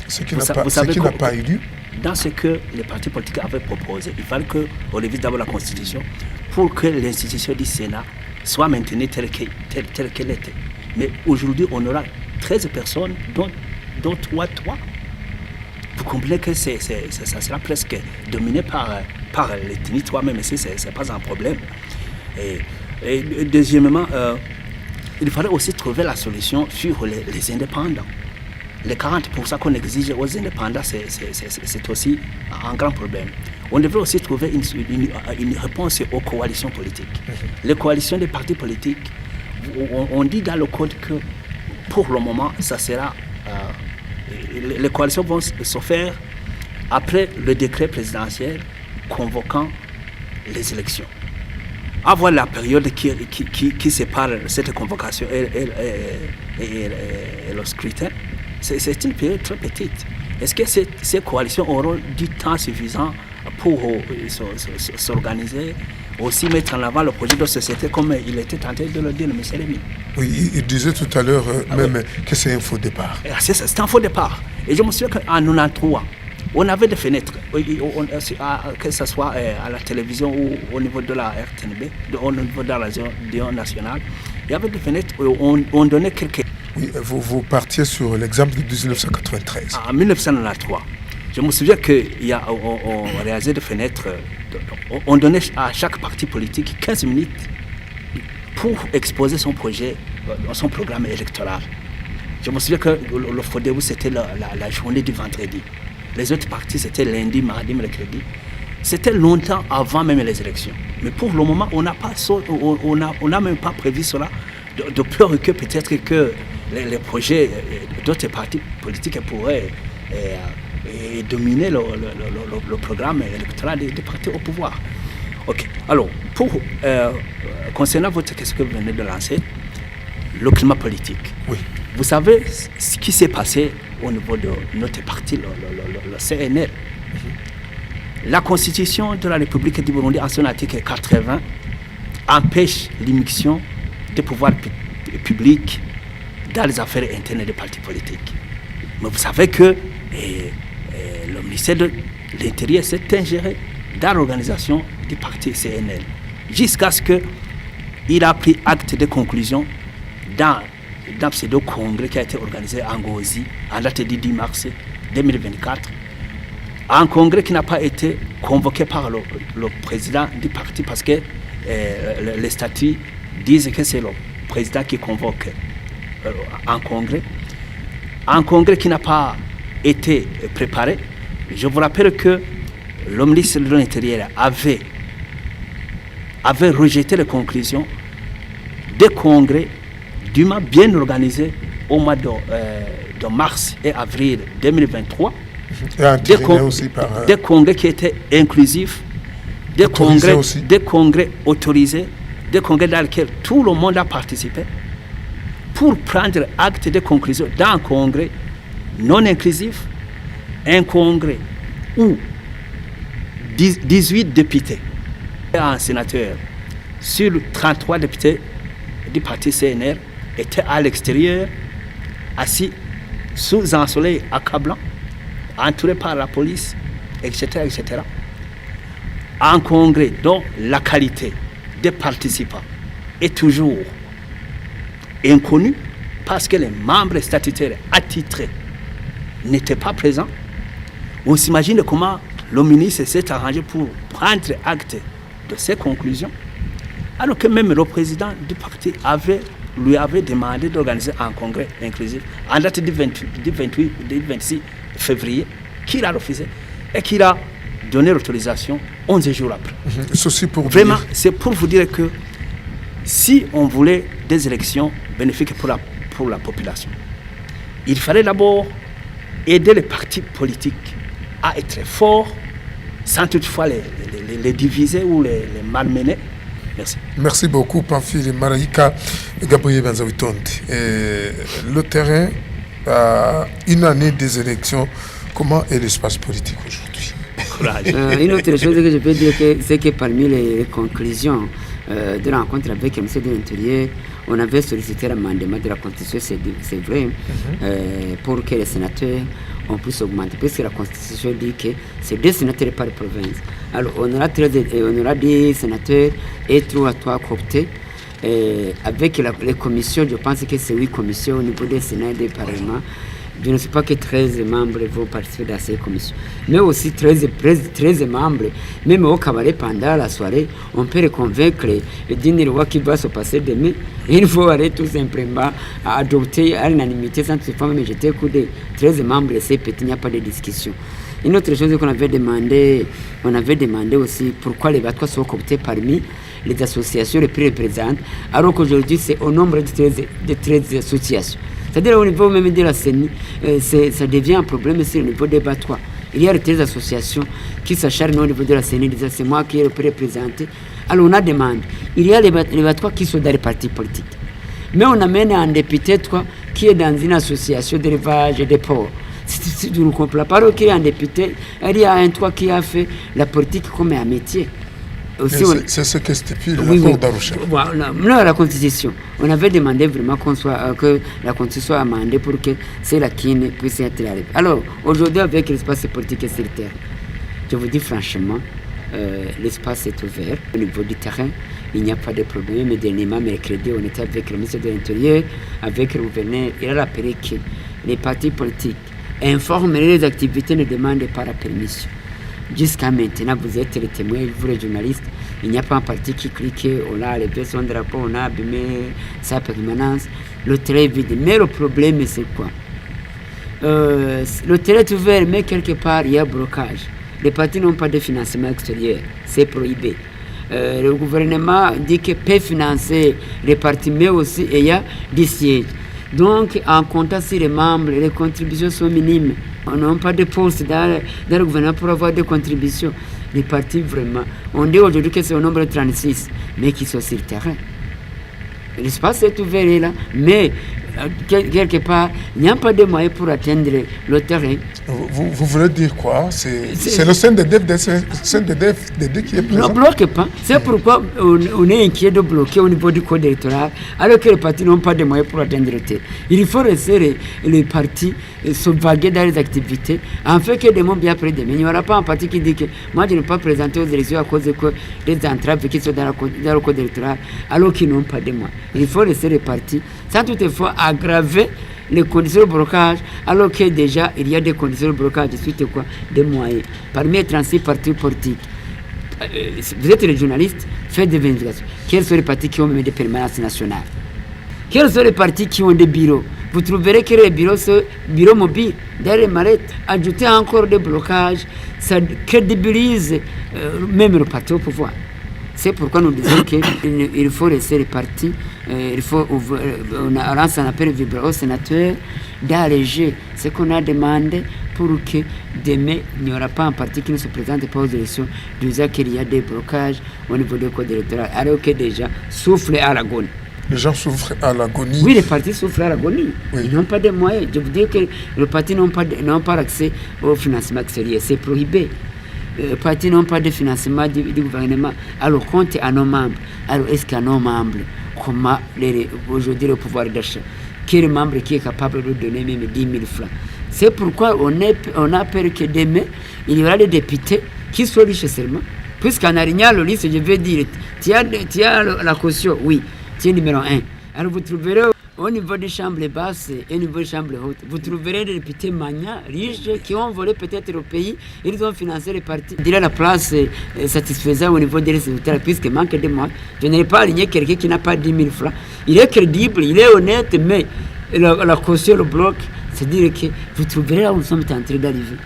Ce qui n'a pas eu lieu. Dans ce que les partis politiques avaient proposé, il fallait qu'on révise d'abord la Constitution pour que l'institution du Sénat soit maintenue telle qu'elle était. Mais aujourd'hui, on aura 13 personnes, dont 3. Vous comprenez que ça sera presque dominé par l'ethnie, toi-même, si ce n'est pas un problème. Et deuxièmement, il faudrait aussi trouver la solution sur les indépendants. Les 40% qu'on exige aux indépendants, c'est aussi un grand problème. On devrait aussi trouver une réponse aux coalitions politiques. Les coalitions des partis politiques, on dit dans le code que pour le moment, ça sera... les coalitions vont se faire après le décret présidentiel convoquant les élections. Avoir la période qui sépare cette convocation et le scrutin, c'est une période très petite. Est-ce que ces coalitions auront du temps suffisant pour s'organiser, aussi mettre en avant le projet de société comme il était tenté de le dire, M. Rémy? Oui, il disait tout à l'heure que c'est un faux départ. C'est un faux départ. Et je me souviens qu'en 93, on avait des fenêtres, que ce soit à la télévision ou au niveau de la RTNB, au niveau de la radio nationale. Il y avait des fenêtres où on donnait quelques... Oui, vous partiez sur l'exemple de 1993. En 1993, je me souviens qu'on réalisait des fenêtres, on donnait à chaque parti politique 15 minutes pour exposer son projet, son programme électoral. Je me souviens que le FODEBU, c'était la journée du vendredi. Les autres partis, c'était lundi, mardi, mercredi. C'était longtemps avant même les élections. Mais pour le moment, on n'a même pas prévu cela, de peur que peut-être que les projets d'autres partis politiques pourraient dominer le programme électoral des partis au pouvoir. Ok. Alors, concernant votre question que vous venez de lancer, le climat politique. Oui. Vous savez ce qui s'est passé au niveau de notre parti, le CNL. La Constitution de la République du Burundi, en son article 80, empêche l'immixtion des pouvoirs publics dans les affaires internes des partis politiques. Mais vous savez que le ministère de l'Intérieur s'est ingéré dans l'organisation du parti CNL, jusqu'à ce qu'il a pris acte de conclusion dans ce congrès qui a été organisé à Ngozi en date du 10 mars 2024. Un congrès qui n'a pas été convoqué par le président du parti parce que les statuts disent que c'est le président qui convoque un congrès. Un congrès qui n'a pas été préparé. Je vous rappelle que le ministre de l'Intérieur avait rejeté les conclusions des congrès dûment bien organisés au mois de mars et avril 2023. Des congrès qui étaient inclusifs, des congrès autorisés, des congrès dans lesquels tout le monde a participé, pour prendre acte des conclusions d'un congrès non inclusif, un congrès où 18 députés et un sénateur sur 33 députés du parti CNR étaient à l'extérieur, assis sous un soleil accablant, entourés par la police, etc., etc. Un congrès dont la qualité des participants est toujours inconnue parce que les membres statutaires attitrés n'étaient pas présents. On s'imagine comment le ministre s'est arrangé pour prendre acte de ces conclusions, alors que même le président du parti lui avait demandé d'organiser un congrès inclusif en date du 26 février, qu'il a refusé et qu'il a donné l'autorisation 11 jours après. Ceci pour vraiment, c'est pour vous dire que si on voulait des élections bénéfiques pour la population, il fallait d'abord aider les partis politiques à être forts sans toutefois les diviser ou les malmener. Merci. Merci beaucoup, Pamphile Maraïka Gabriel Banzawitonde. Le terrain, une année des élections, comment est l'espace politique aujourd'hui? Une autre chose que je peux dire, c'est que parmi les conclusions de la rencontre avec le ministre de l'Intérieur, on avait sollicité l'amendement de la Constitution, c'est vrai, pour que les sénateurs on puisse augmenter, parce que la Constitution dit que c'est 2 sénateurs par province. Alors on aura 10 sénateurs et 3 cooptés. avec les commissions, je pense que c'est 8 commissions au niveau des Sénats et des parlements. Je ne sais pas que 13 membres vont participer dans ces commissions, mais aussi 13 membres, même au cabaret pendant la soirée, on peut les convaincre d'une loi qui va se passer demain. Il faut aller tout simplement à adopter à l'unanimité sans toutefois même jeter un coup de 13 membres, c'est petit, il n'y a pas de discussion. Une autre chose qu'on avait demandé, aussi pourquoi les Batwa sont cooptés parmi les associations les plus représentantes, alors qu'aujourd'hui c'est au nombre de 13 associations. C'est-à-dire au niveau même de la CENI, ça devient un problème aussi au niveau des Batwa. Il y a 13 associations qui s'acharnent au niveau de la CENI, disent c'est moi qui est représenté. Alors on a demandé, il y a les Batwa qui sont dans les partis politiques. Mais on amène un député qui est dans une association d'élevage et de porcs. Si tu ne comprends pas, qu'il y a un député, il y a un qui a fait la politique comme un métier. C'est ce que stipule l'accord d'Arusha. Voilà, la Constitution. On avait demandé vraiment que la Constitution soit amendée pour que c'est la qui puisse être arrivée. Alors, aujourd'hui, avec l'espace politique et sur le terrain, je vous dis franchement, l'espace est ouvert au niveau du terrain. Il n'y a pas de problème. Mais dernièrement, mercredi, on était avec le ministre de l'Intérieur, avec le gouverneur. Il a rappelé que les partis politiques informent les activités, ne demandent pas la permission. Jusqu'à maintenant, vous êtes les témoins, vous les journalistes, il n'y a pas un parti qui clique, on a levé son drapeau, on a abîmé sa permanence, le terrain est vide. Mais le problème, c'est quoi? Le terrain est ouvert, mais quelque part, il y a blocage. Les partis n'ont pas de financement extérieur, c'est prohibé. Le gouvernement dit qu'il peut financer les partis, mais aussi il y a des sièges. Donc, en comptant sur les membres, les contributions sont minimes. On n'a pas de poste dans le gouvernement pour avoir des contributions. Les partis, vraiment, on dit aujourd'hui que c'est au nombre de 36, mais qui sont sur le terrain. L'espace est ouvert là, mais quelque part, il n'y a pas de moyens pour atteindre le terrain. Vous voulez dire quoi? C'est le CNDD qui est présent? Ne bloque pas. C'est pourquoi on est inquiet de bloquer au niveau du code électoral, alors que les partis n'ont pas de moyens pour atteindre le terrain. Il faut laisser les partis sauvegarder dans les activités, afin que des mots bien près de. Mais il n'y aura pas un parti qui dit que moi je ne peux pas présenter aux élections à cause des entraves qui sont dans le code électoral, alors qu'ils n'ont pas de moyens. Il faut laisser les partis, sans toutefois aggraver les conditions de blocage, alors que déjà il y a des conditions de blocage, suite quoi, des moyens. Parmi les 36 partis politiques, vous êtes les journalistes, faites des vérifications. Quels sont les partis qui ont même des permanences nationales? Quels sont les partis qui ont des bureaux? Vous trouverez que les bureaux sont bureaux mobiles, dans les mallettes. Ajouter encore des blocages, ça crédibilise même le parti au pouvoir. C'est pourquoi nous disons qu'il faut laisser les partis, on lance un appel vibrant au sénateur d'alléger ce qu'on a demandé pour que demain, il n'y aura pas un parti qui ne se présente pas aux élections, disant qu'il y a des blocages au niveau du code électoral, alors que déjà souffle à l'agonie. Les gens souffrent à l'agonie. Oui, les partis souffrent à l'agonie. Oui. Ils n'ont pas de moyens. Je vous dis que les partis n'ont pas accès au financement extérieur. C'est prohibé. Les partis n'ont pas de financement du gouvernement. Alors, compte à nos membres. Alors, est-ce qu'à nos membres, comment aujourd'hui le pouvoir d'achat? Quel membre qui est capable de donner même 10 000 francs? C'est pourquoi on a peur que demain, il y aura des députés qui soient riches seulement. Puisqu'en Arignan, le liste, je vais dire, tu as la caution, oui, tu es numéro 1. Alors, vous trouverez au niveau des chambres basses et au niveau des chambres hautes, vous trouverez des députés magnats, riches, qui ont volé peut-être le pays, ils ont financé les partis. Je dirais la place satisfaisante au niveau des résultats, puisqu'il manque de moyens. Je n'ai pas aligné quelqu'un qui n'a pas 10 000 francs. Il est crédible, il est honnête, mais la caution le bloque. C'est-à-dire que vous trouverez là où nous sommes en train d'arriver.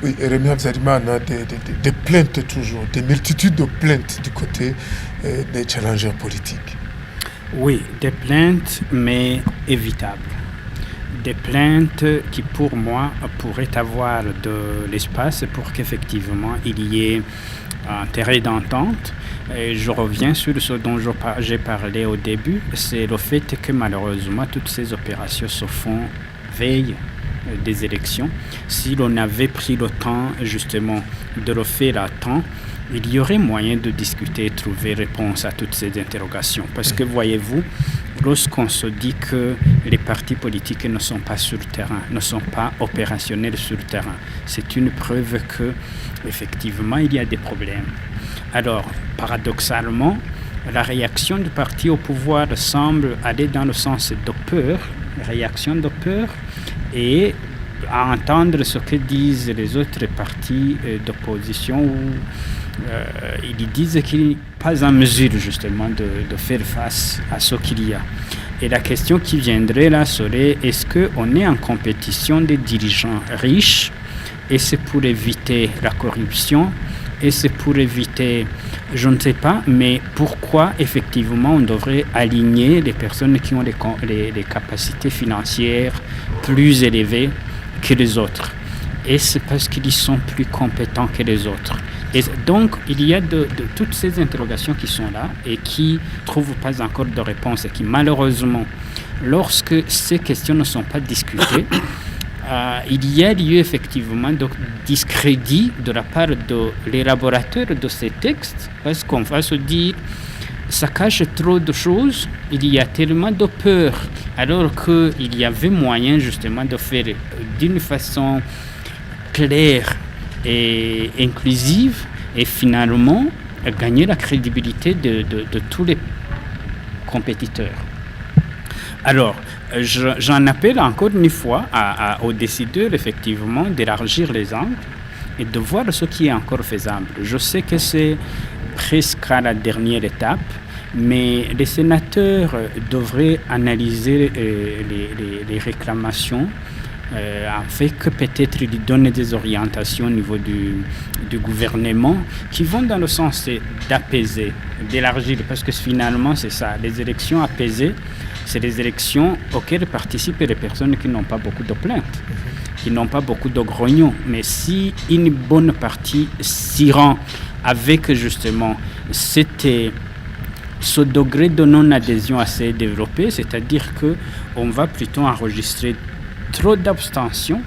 Oui, Rémi Habzalimana, on a des plaintes toujours, des multitudes de plaintes du côté des challengers politiques. Oui, des plaintes, mais évitables. Des plaintes qui, pour moi, pourraient avoir de l'espace pour qu'effectivement il y ait un terrain d'entente. Et je reviens sur ce dont j'ai parlé au début, c'est le fait que malheureusement toutes ces opérations se font veille des élections. Si l'on avait pris le temps justement de le faire à temps, il y aurait moyen de discuter et trouver réponse à toutes ces interrogations. Parce que voyez-vous, lorsqu'on se dit que les partis politiques ne sont pas sur le terrain, ne sont pas opérationnels sur le terrain, c'est une preuve que effectivement il y a des problèmes. Alors, paradoxalement, la réaction du parti au pouvoir semble aller dans le sens de peur, réaction de peur, et à entendre ce que disent les autres partis d'opposition où ils disent qu'ils n'est pas en mesure justement de faire face à ce qu'il y a. Et la question qui viendrait là serait, est-ce qu'on est en compétition des dirigeants riches et c'est pour éviter la corruption et c'est pour éviter, je ne sais pas, mais pourquoi effectivement on devrait aligner les personnes qui ont les capacités financières plus élevées que les autres? Et c'est parce qu'ils sont plus compétents que les autres. Et donc, il y a de toutes ces interrogations qui sont là et qui ne trouvent pas encore de réponse et qui, malheureusement, lorsque ces questions ne sont pas discutées, il y a lieu effectivement de discrédit de la part de l'élaborateur de ces textes parce qu'on va se dire ça cache trop de choses, il y a tellement de peur, alors qu'il y avait moyen justement de faire d'une façon claire et inclusive et finalement gagner la crédibilité de tous les compétiteurs. Alors, j'en appelle encore une fois aux décideurs effectivement d'élargir les angles et de voir ce qui est encore faisable. Je sais que c'est presque à la dernière étape, mais les sénateurs devraient analyser les réclamations afin que peut-être ils donnent des orientations au niveau du gouvernement qui vont dans le sens d'apaiser, d'élargir, parce que finalement c'est ça, les élections apaisées, c'est les élections auxquelles participent les personnes qui n'ont pas beaucoup de plaintes, qui n'ont pas beaucoup de grognons. Mais si une bonne partie s'y rend avec justement ce degré de non-adhésion assez développé, c'est-à-dire qu'on va plutôt enregistrer trop d'abstention,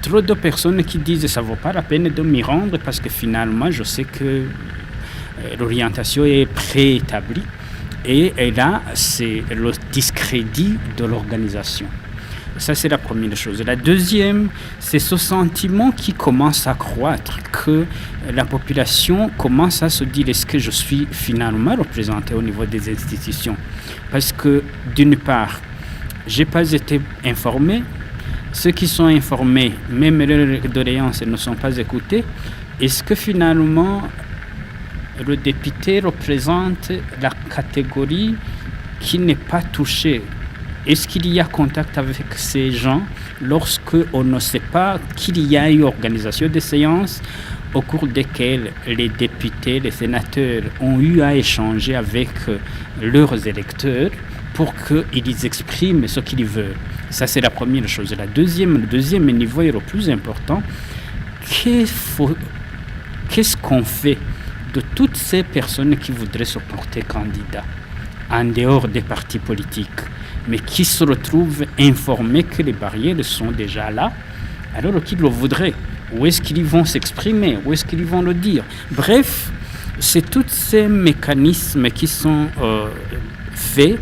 trop de personnes qui disent ça ne vaut pas la peine de m'y rendre parce que finalement je sais que l'orientation est préétablie. Et là, c'est le discrédit de l'organisation. Ça, c'est la première chose. La deuxième, c'est ce sentiment qui commence à croître, que la population commence à se dire est-ce que je suis finalement représenté au niveau des institutions? Parce que, d'une part, je n'ai pas été informé. Ceux qui sont informés, même leurs doléances ne sont pas écoutées. Est-ce que finalement, le député représente la catégorie qui n'est pas touchée? Est-ce qu'il y a contact avec ces gens lorsqu'on ne sait pas qu'il y a eu organisation de séances au cours desquelles les députés, les sénateurs ont eu à échanger avec leurs électeurs pour qu'ils expriment ce qu'ils veulent? Ça, c'est la première chose. Le deuxième niveau est le plus important. Qu'est-ce qu'on fait de toutes ces personnes qui voudraient se porter candidat en dehors des partis politiques, mais qui se retrouvent informés que les barrières sont déjà là, alors qu'ils le voudraient? Où est-ce qu'ils vont s'exprimer? Où est-ce qu'ils vont le dire? Bref, c'est tous ces mécanismes qui sont faits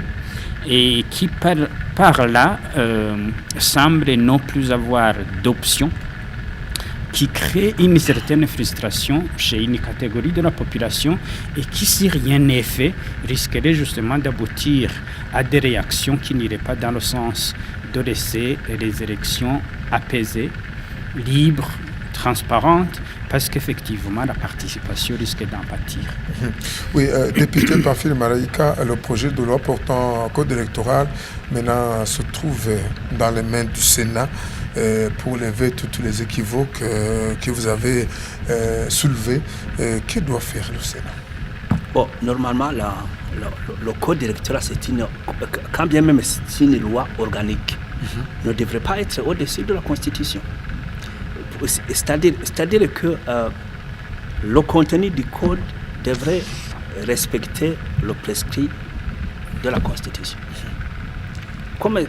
et qui, par là, semblent non plus avoir d'options, qui crée une certaine frustration chez une catégorie de la population et qui, si rien n'est fait, risquerait justement d'aboutir à des réactions qui n'iraient pas dans le sens de laisser les élections apaisées, libres, transparentes, parce qu'effectivement, la participation risque d'en pâtir. Oui, député Pamphile Maraïka, le projet de loi portant code électoral maintenant se trouve dans les mains du Sénat pour lever tous les équivoques que vous avez soulevés. Que doit faire le Sénat? Bon, normalement, le code électoral, quand bien même c'est une loi organique, ne devrait pas être au-dessus de la Constitution. C'est-à-dire que le contenu du code devrait respecter le prescrit de la Constitution. Comme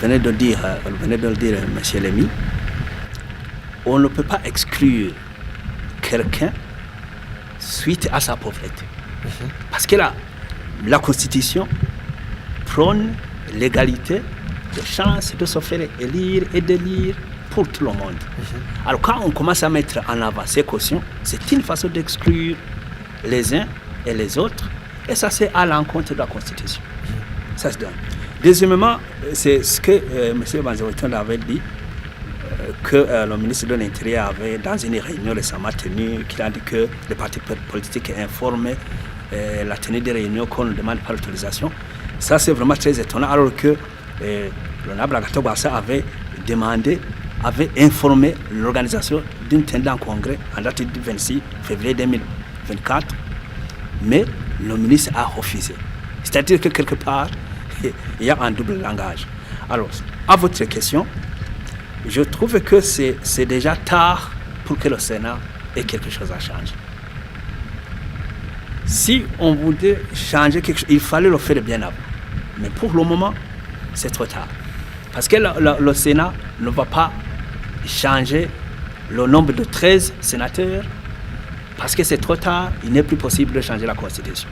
venait de le dire M. Lémy, on ne peut pas exclure quelqu'un suite à sa pauvreté. Parce que la Constitution prône l'égalité de chance de se faire élire et d'élire pour tout le monde. Alors quand on commence à mettre en avant ces cautions, c'est une façon d'exclure les uns et les autres, et ça c'est à l'encontre de la Constitution. Ça se donne. Deuxièmement, c'est ce que M. Banzawiton avait dit, que le ministre de l'Intérieur avait, dans une réunion récemment tenue, qu'il a dit que les partis politiques informaient la tenue des réunions qu'on ne demande pas l'autorisation. Ça, c'est vraiment très étonnant, alors que l'honorable Agathon Rwasa avait informé l'organisation d'un tenant congrès en date du 26 février 2024, mais le ministre a refusé. C'est-à-dire que quelque part, il y a un double langage. Alors, à votre question, je trouve que c'est déjà tard pour que le Sénat ait quelque chose à changer. Si on voulait changer quelque chose, il fallait le faire bien avant. Mais pour le moment, c'est trop tard. Parce que le Sénat ne va pas changer le nombre de 13 sénateurs, parce que c'est trop tard, il n'est plus possible de changer la Constitution.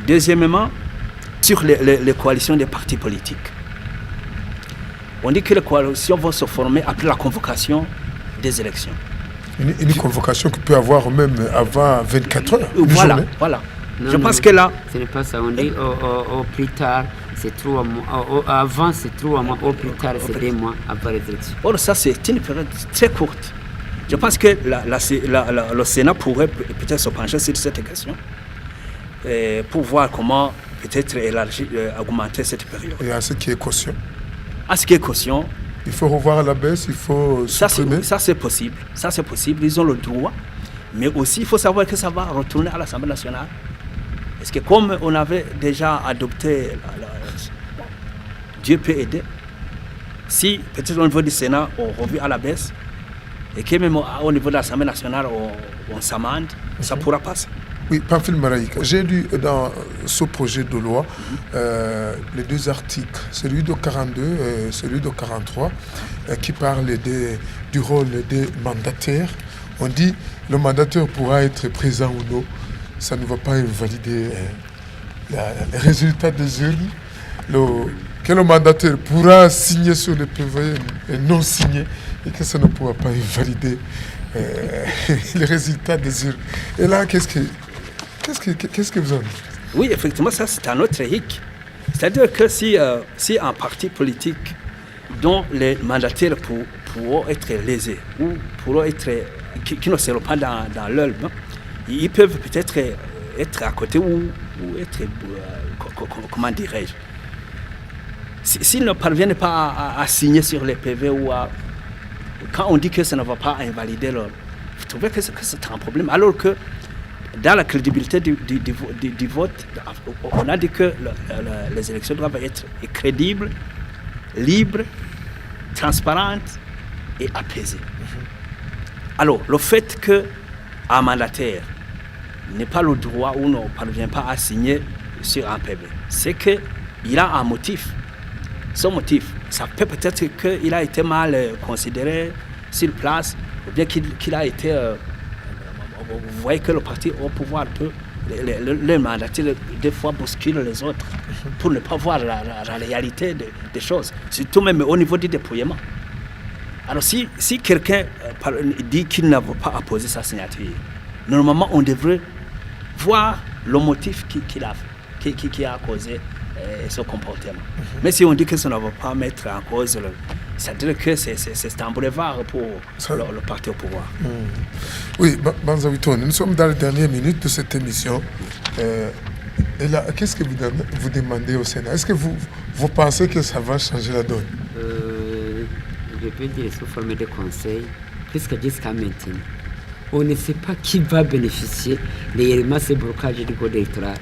Deuxièmement, sur les coalitions des partis politiques. On dit que les coalitions vont se former après la convocation des élections. Une convocation qui peut avoir même avant 24 heures. Voilà. Non, je pense que là... Ce n'est pas ça. On dit au plus tard, c'est 3 mois. Avant, c'est 3 mois. Au plus tard, c'est 2 mois après les élections. Or, ça, c'est une période très courte. Je pense que le Sénat pourrait peut-être se pencher sur cette question pour voir comment peut-être augmenter cette période. Et à ce qui est caution. À ce qui est caution, il faut revoir à la baisse, il faut supprimer. Ça c'est possible. Ça c'est possible, ils ont le droit. Mais aussi, il faut savoir que ça va retourner à l'Assemblée nationale. Parce que comme on avait déjà adopté, Dieu peut aider. Si peut-être au niveau du Sénat, on revient à la baisse, et que même au niveau de l'Assemblée nationale, on s'amende, ça pourra passer. Oui, Pamphile Maraïka, j'ai lu dans ce projet de loi les 2 articles, celui de 42 et celui de 43, qui parlent du rôle des mandataires. On dit que le mandataire pourra être présent ou non, ça ne va pas invalider les résultats des urnes. Que le mandataire pourra signer sur le PV et non signer, et que ça ne pourra pas invalider les résultats des urnes. Et là, qu'est-ce que vous en dites? Oui, effectivement, ça c'est un autre hic. C'est-à-dire que si un parti politique dont les mandataires pourront être lésés ou pourront être, qui ne seront pas dans l'œil, ils peuvent peut-être être à côté ou être, comment dirais-je, s'ils ne parviennent pas à signer sur les PV ou quand on dit que ça ne va pas invalider leur... Vous trouvez que c'est un problème, alors que dans la crédibilité du vote, on a dit que les élections doivent être crédibles, libres, transparentes et apaisées. Alors, le fait qu'un mandataire n'ait pas le droit ou ne parvient pas à signer sur un PV, c'est qu'il a un motif. Son motif, ça peut-être qu'il a été mal considéré sur place, ou bien qu'il a été... vous voyez que le parti au pouvoir peut, les mandataires, des fois bousculent les autres pour ne pas voir la réalité des choses, surtout même au niveau du déploiement. Alors si quelqu'un dit qu'il n'a pas apposé sa signature, normalement on devrait voir le motif qui a causé ce comportement. Mais si on dit que ça ne va pas mettre en cause, ça veut dire que c'est un boulevard pour le parti au pouvoir. Oui, Banzawiton, nous sommes dans les dernières minutes de cette émission. Et là, qu'est-ce que vous demandez au Sénat? Est-ce que vous pensez que ça va changer la donne? Je peux dire sous forme de conseil, puisque jusqu'à maintenant, on ne sait pas qui va bénéficier réellement de ce blocage du code électoral.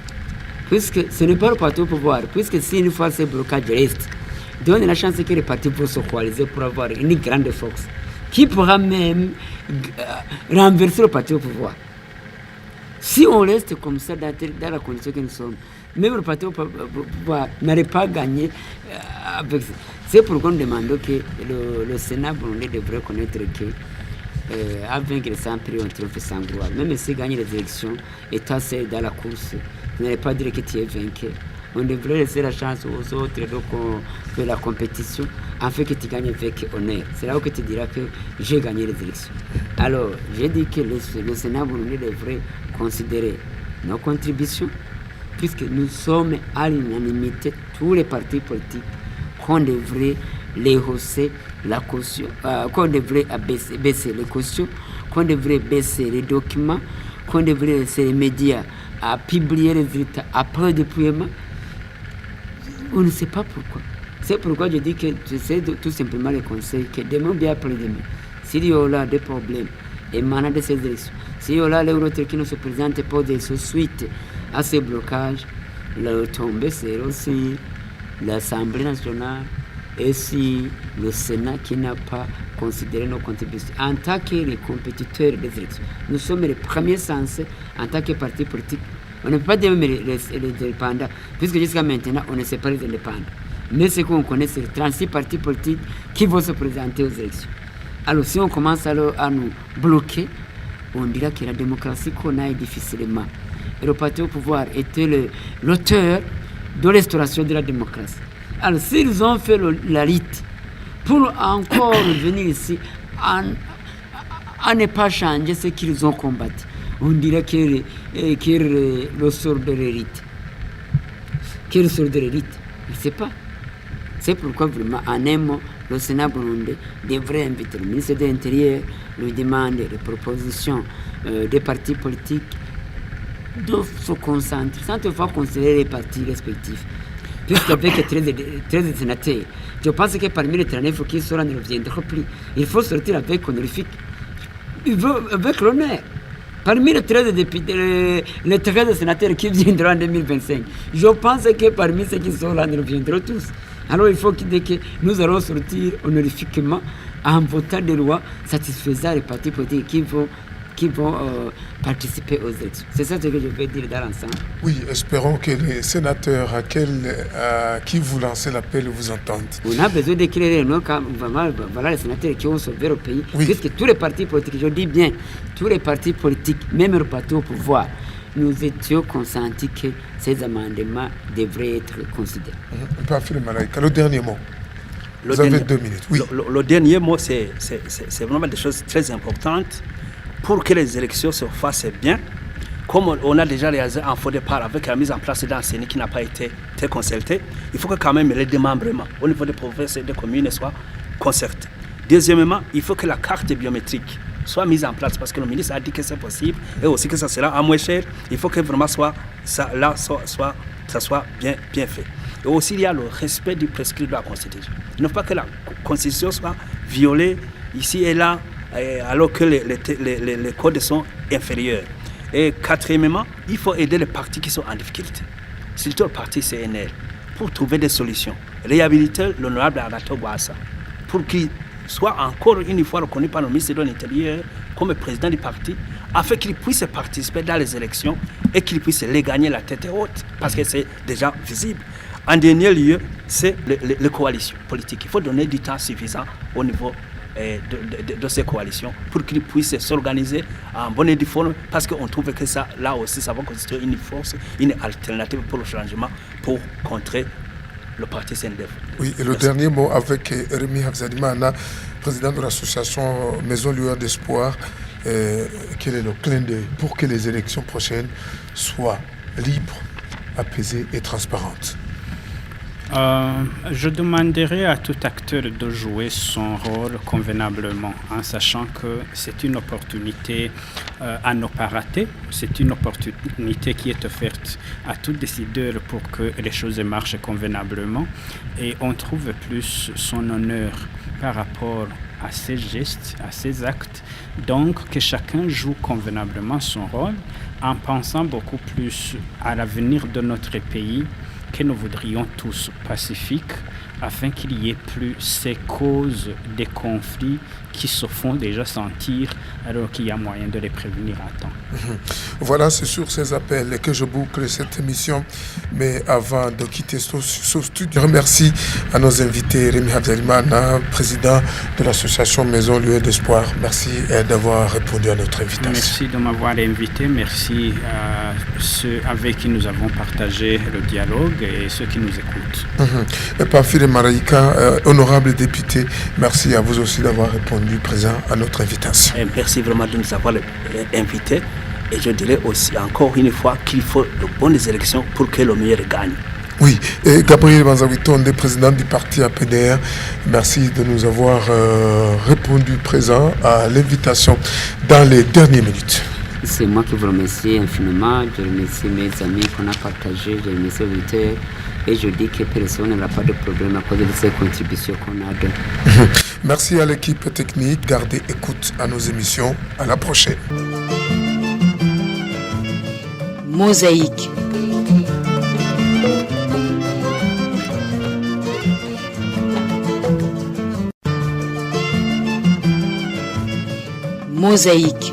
Puisque ce n'est pas le parti au pouvoir, puisque si une fois ce blocage reste, donne la chance que les partis vont se coaliser pour avoir une grande force qui pourra même renverser le parti au pouvoir. Si on reste comme ça dans la condition que nous sommes, même le parti au pouvoir n'aurait pas gagné avec ça. C'est pourquoi nous demandons que le Sénat burundais devrait connaître que avec les 100 prix, on triomphe sans gloire. Même si gagner les élections, étant seul dans la course, ne n'allez pas dire que tu es vainqueur. On devrait laisser la chance aux autres de faire la compétition afin que tu gagnes avec honneur. C'est là où tu diras que j'ai gagné les élections. Alors, j'ai dit que le Sénat burundais devrait considérer nos contributions, puisque nous sommes à l'unanimité, tous les partis politiques, qu'on devrait les hausser la caution, qu'on devrait baisser les cautions, qu'on devrait baisser les documents, qu'on devrait laisser les médias à publier les résultats après le dépouillement. On ne sait pas pourquoi. C'est pourquoi je dis que j'essaie de tout simplement les conseils que demain bien après-demain, s'il y aura des problèmes émanant de ces élections, s'il y aura l'Europe qui ne se présente pas des suite à ces blocages, le tombé c'est aussi l'Assemblée nationale et si le Sénat qui n'a pas considéré nos contributions en tant que les compétiteurs des élections. Nous sommes les premiers censés en tant que parti politique. On ne peut pas dire les indépendants, puisque jusqu'à maintenant, on ne sait pas les indépendants. Mais ce qu'on connaît, c'est les 36 partis politiques qui vont se présenter aux élections. Alors, si on commence alors à nous bloquer, on dira que la démocratie qu'on a est difficilement. Et le parti au pouvoir était l'auteur de l'instauration de la démocratie. Alors, s'ils ont fait la lutte pour encore venir ici à ne pas changer ce qu'ils ont combattu, on dirait que le sort de l'élite. Quel sort de l'élite? Je ne sais pas. C'est pourquoi vraiment, en un mot, le Sénat burundais devrait inviter le ministre de l'Intérieur, lui demander des propositions des partis politiques de se concentrer, sans toutefois considérer les partis respectifs. Puisqu'avec 13 sénateurs, je pense que parmi les 39 qui seront ne reviendront plus. Il faut sortir avec honorifique, avec l'honneur. Parmi les 13 députés, les 13 sénateurs qui viendront en 2025, je pense que parmi ceux qui sont là, nous reviendront tous. Alors il faut que dès que nous allons sortir honorifiquement en votant des lois satisfaisant les partis politiques qui vont participer aux élections. C'est ça ce que je veux dire dans l'ensemble. Oui, espérons que les sénateurs à qui vous lancez l'appel vous entendent. On a besoin d'écrire voilà les sénateurs qui ont sauvé le pays. Oui. Puisque tous les partis politiques, je dis bien, tous les partis politiques, même le parti au pouvoir, nous étions consentis que ces amendements devraient être considérés. Le dernier mot. Vous avez 2 minutes. Oui. Le dernier mot, c'est vraiment des choses très importantes. Pour que les élections se fassent bien, comme on a déjà réalisé en faux départ avec la mise en place d'un CENI qui n'a pas été très consulté, il faut que quand même les démembrements au niveau des provinces et des communes soient concertés. Deuxièmement, il faut que la carte biométrique soit mise en place parce que le ministre a dit que c'est possible et aussi que ça sera à moins cher. Il faut que vraiment ça soit bien fait. Et aussi, il y a le respect du prescrit de la Constitution. Il ne faut pas que la Constitution soit violée ici et là, alors que les codes sont inférieurs. Et quatrièmement, il faut aider les partis qui sont en difficulté, surtout le parti CNL, pour trouver des solutions. Réhabiliter l'honorable Agathon Rwasa, pour qu'il soit encore une fois reconnu par le ministre de l'Intérieur comme président du parti, afin qu'il puisse participer dans les élections et qu'il puisse les gagner la tête haute, parce que c'est déjà visible. En dernier lieu, c'est les coalitions politiques. Il faut donner du temps suffisant au niveau de ces coalitions pour qu'ils puissent s'organiser en bonne et due forme, parce qu'on trouve que ça, là aussi, ça va constituer une force, une alternative pour le changement, pour contrer le parti CNDF. Oui, et le dernier mot avec Rémi Habzadimana, président de l'association Maison Lueur d'Espoir. Quel est le clin d'œil pour que les élections prochaines soient libres, apaisées et transparentes? Je demanderai à tout acteur de jouer son rôle convenablement, en sachant que c'est une opportunité à ne pas rater. C'est une opportunité qui est offerte à tout décideur pour que les choses marchent convenablement. Et on trouve plus son honneur par rapport à ses gestes, à ses actes. Donc, que chacun joue convenablement son rôle en pensant beaucoup plus à l'avenir de notre pays que nous voudrions tous pacifiques, afin qu'il n'y ait plus ces causes des conflits qui se font déjà sentir alors qu'il y a moyen de les prévenir à temps. Voilà, c'est sur ces appels que je boucle cette émission. Mais avant de quitter ce studio, je remercie à nos invités, Rémi Habzadimana, président de l'association Maison Lueur d'Espoir. Merci d'avoir répondu à notre invitation. Merci de m'avoir invité. Merci à ceux avec qui nous avons partagé le dialogue et ceux qui nous écoutent. Et Pamphile Maraïka, honorable député, merci à vous aussi d'avoir répondu présent à notre invitation. Et merci vraiment de nous avoir invités. Et je dirais aussi encore une fois qu'il faut de bonnes élections pour que le meilleur gagne. Oui, et Gabriel Banzawitonde, président du parti APDR, merci de nous avoir répondu présent à l'invitation dans les dernières minutes. C'est moi qui vous remercie infiniment. Je remercie mes amis qu'on a partagés, je remercie les auditeurs et je dis que personne n'a pas de problème à cause de ces contributions qu'on a données. Merci à l'équipe technique. Gardez écoute à nos émissions. À la prochaine. Mosaïque. Mosaïque.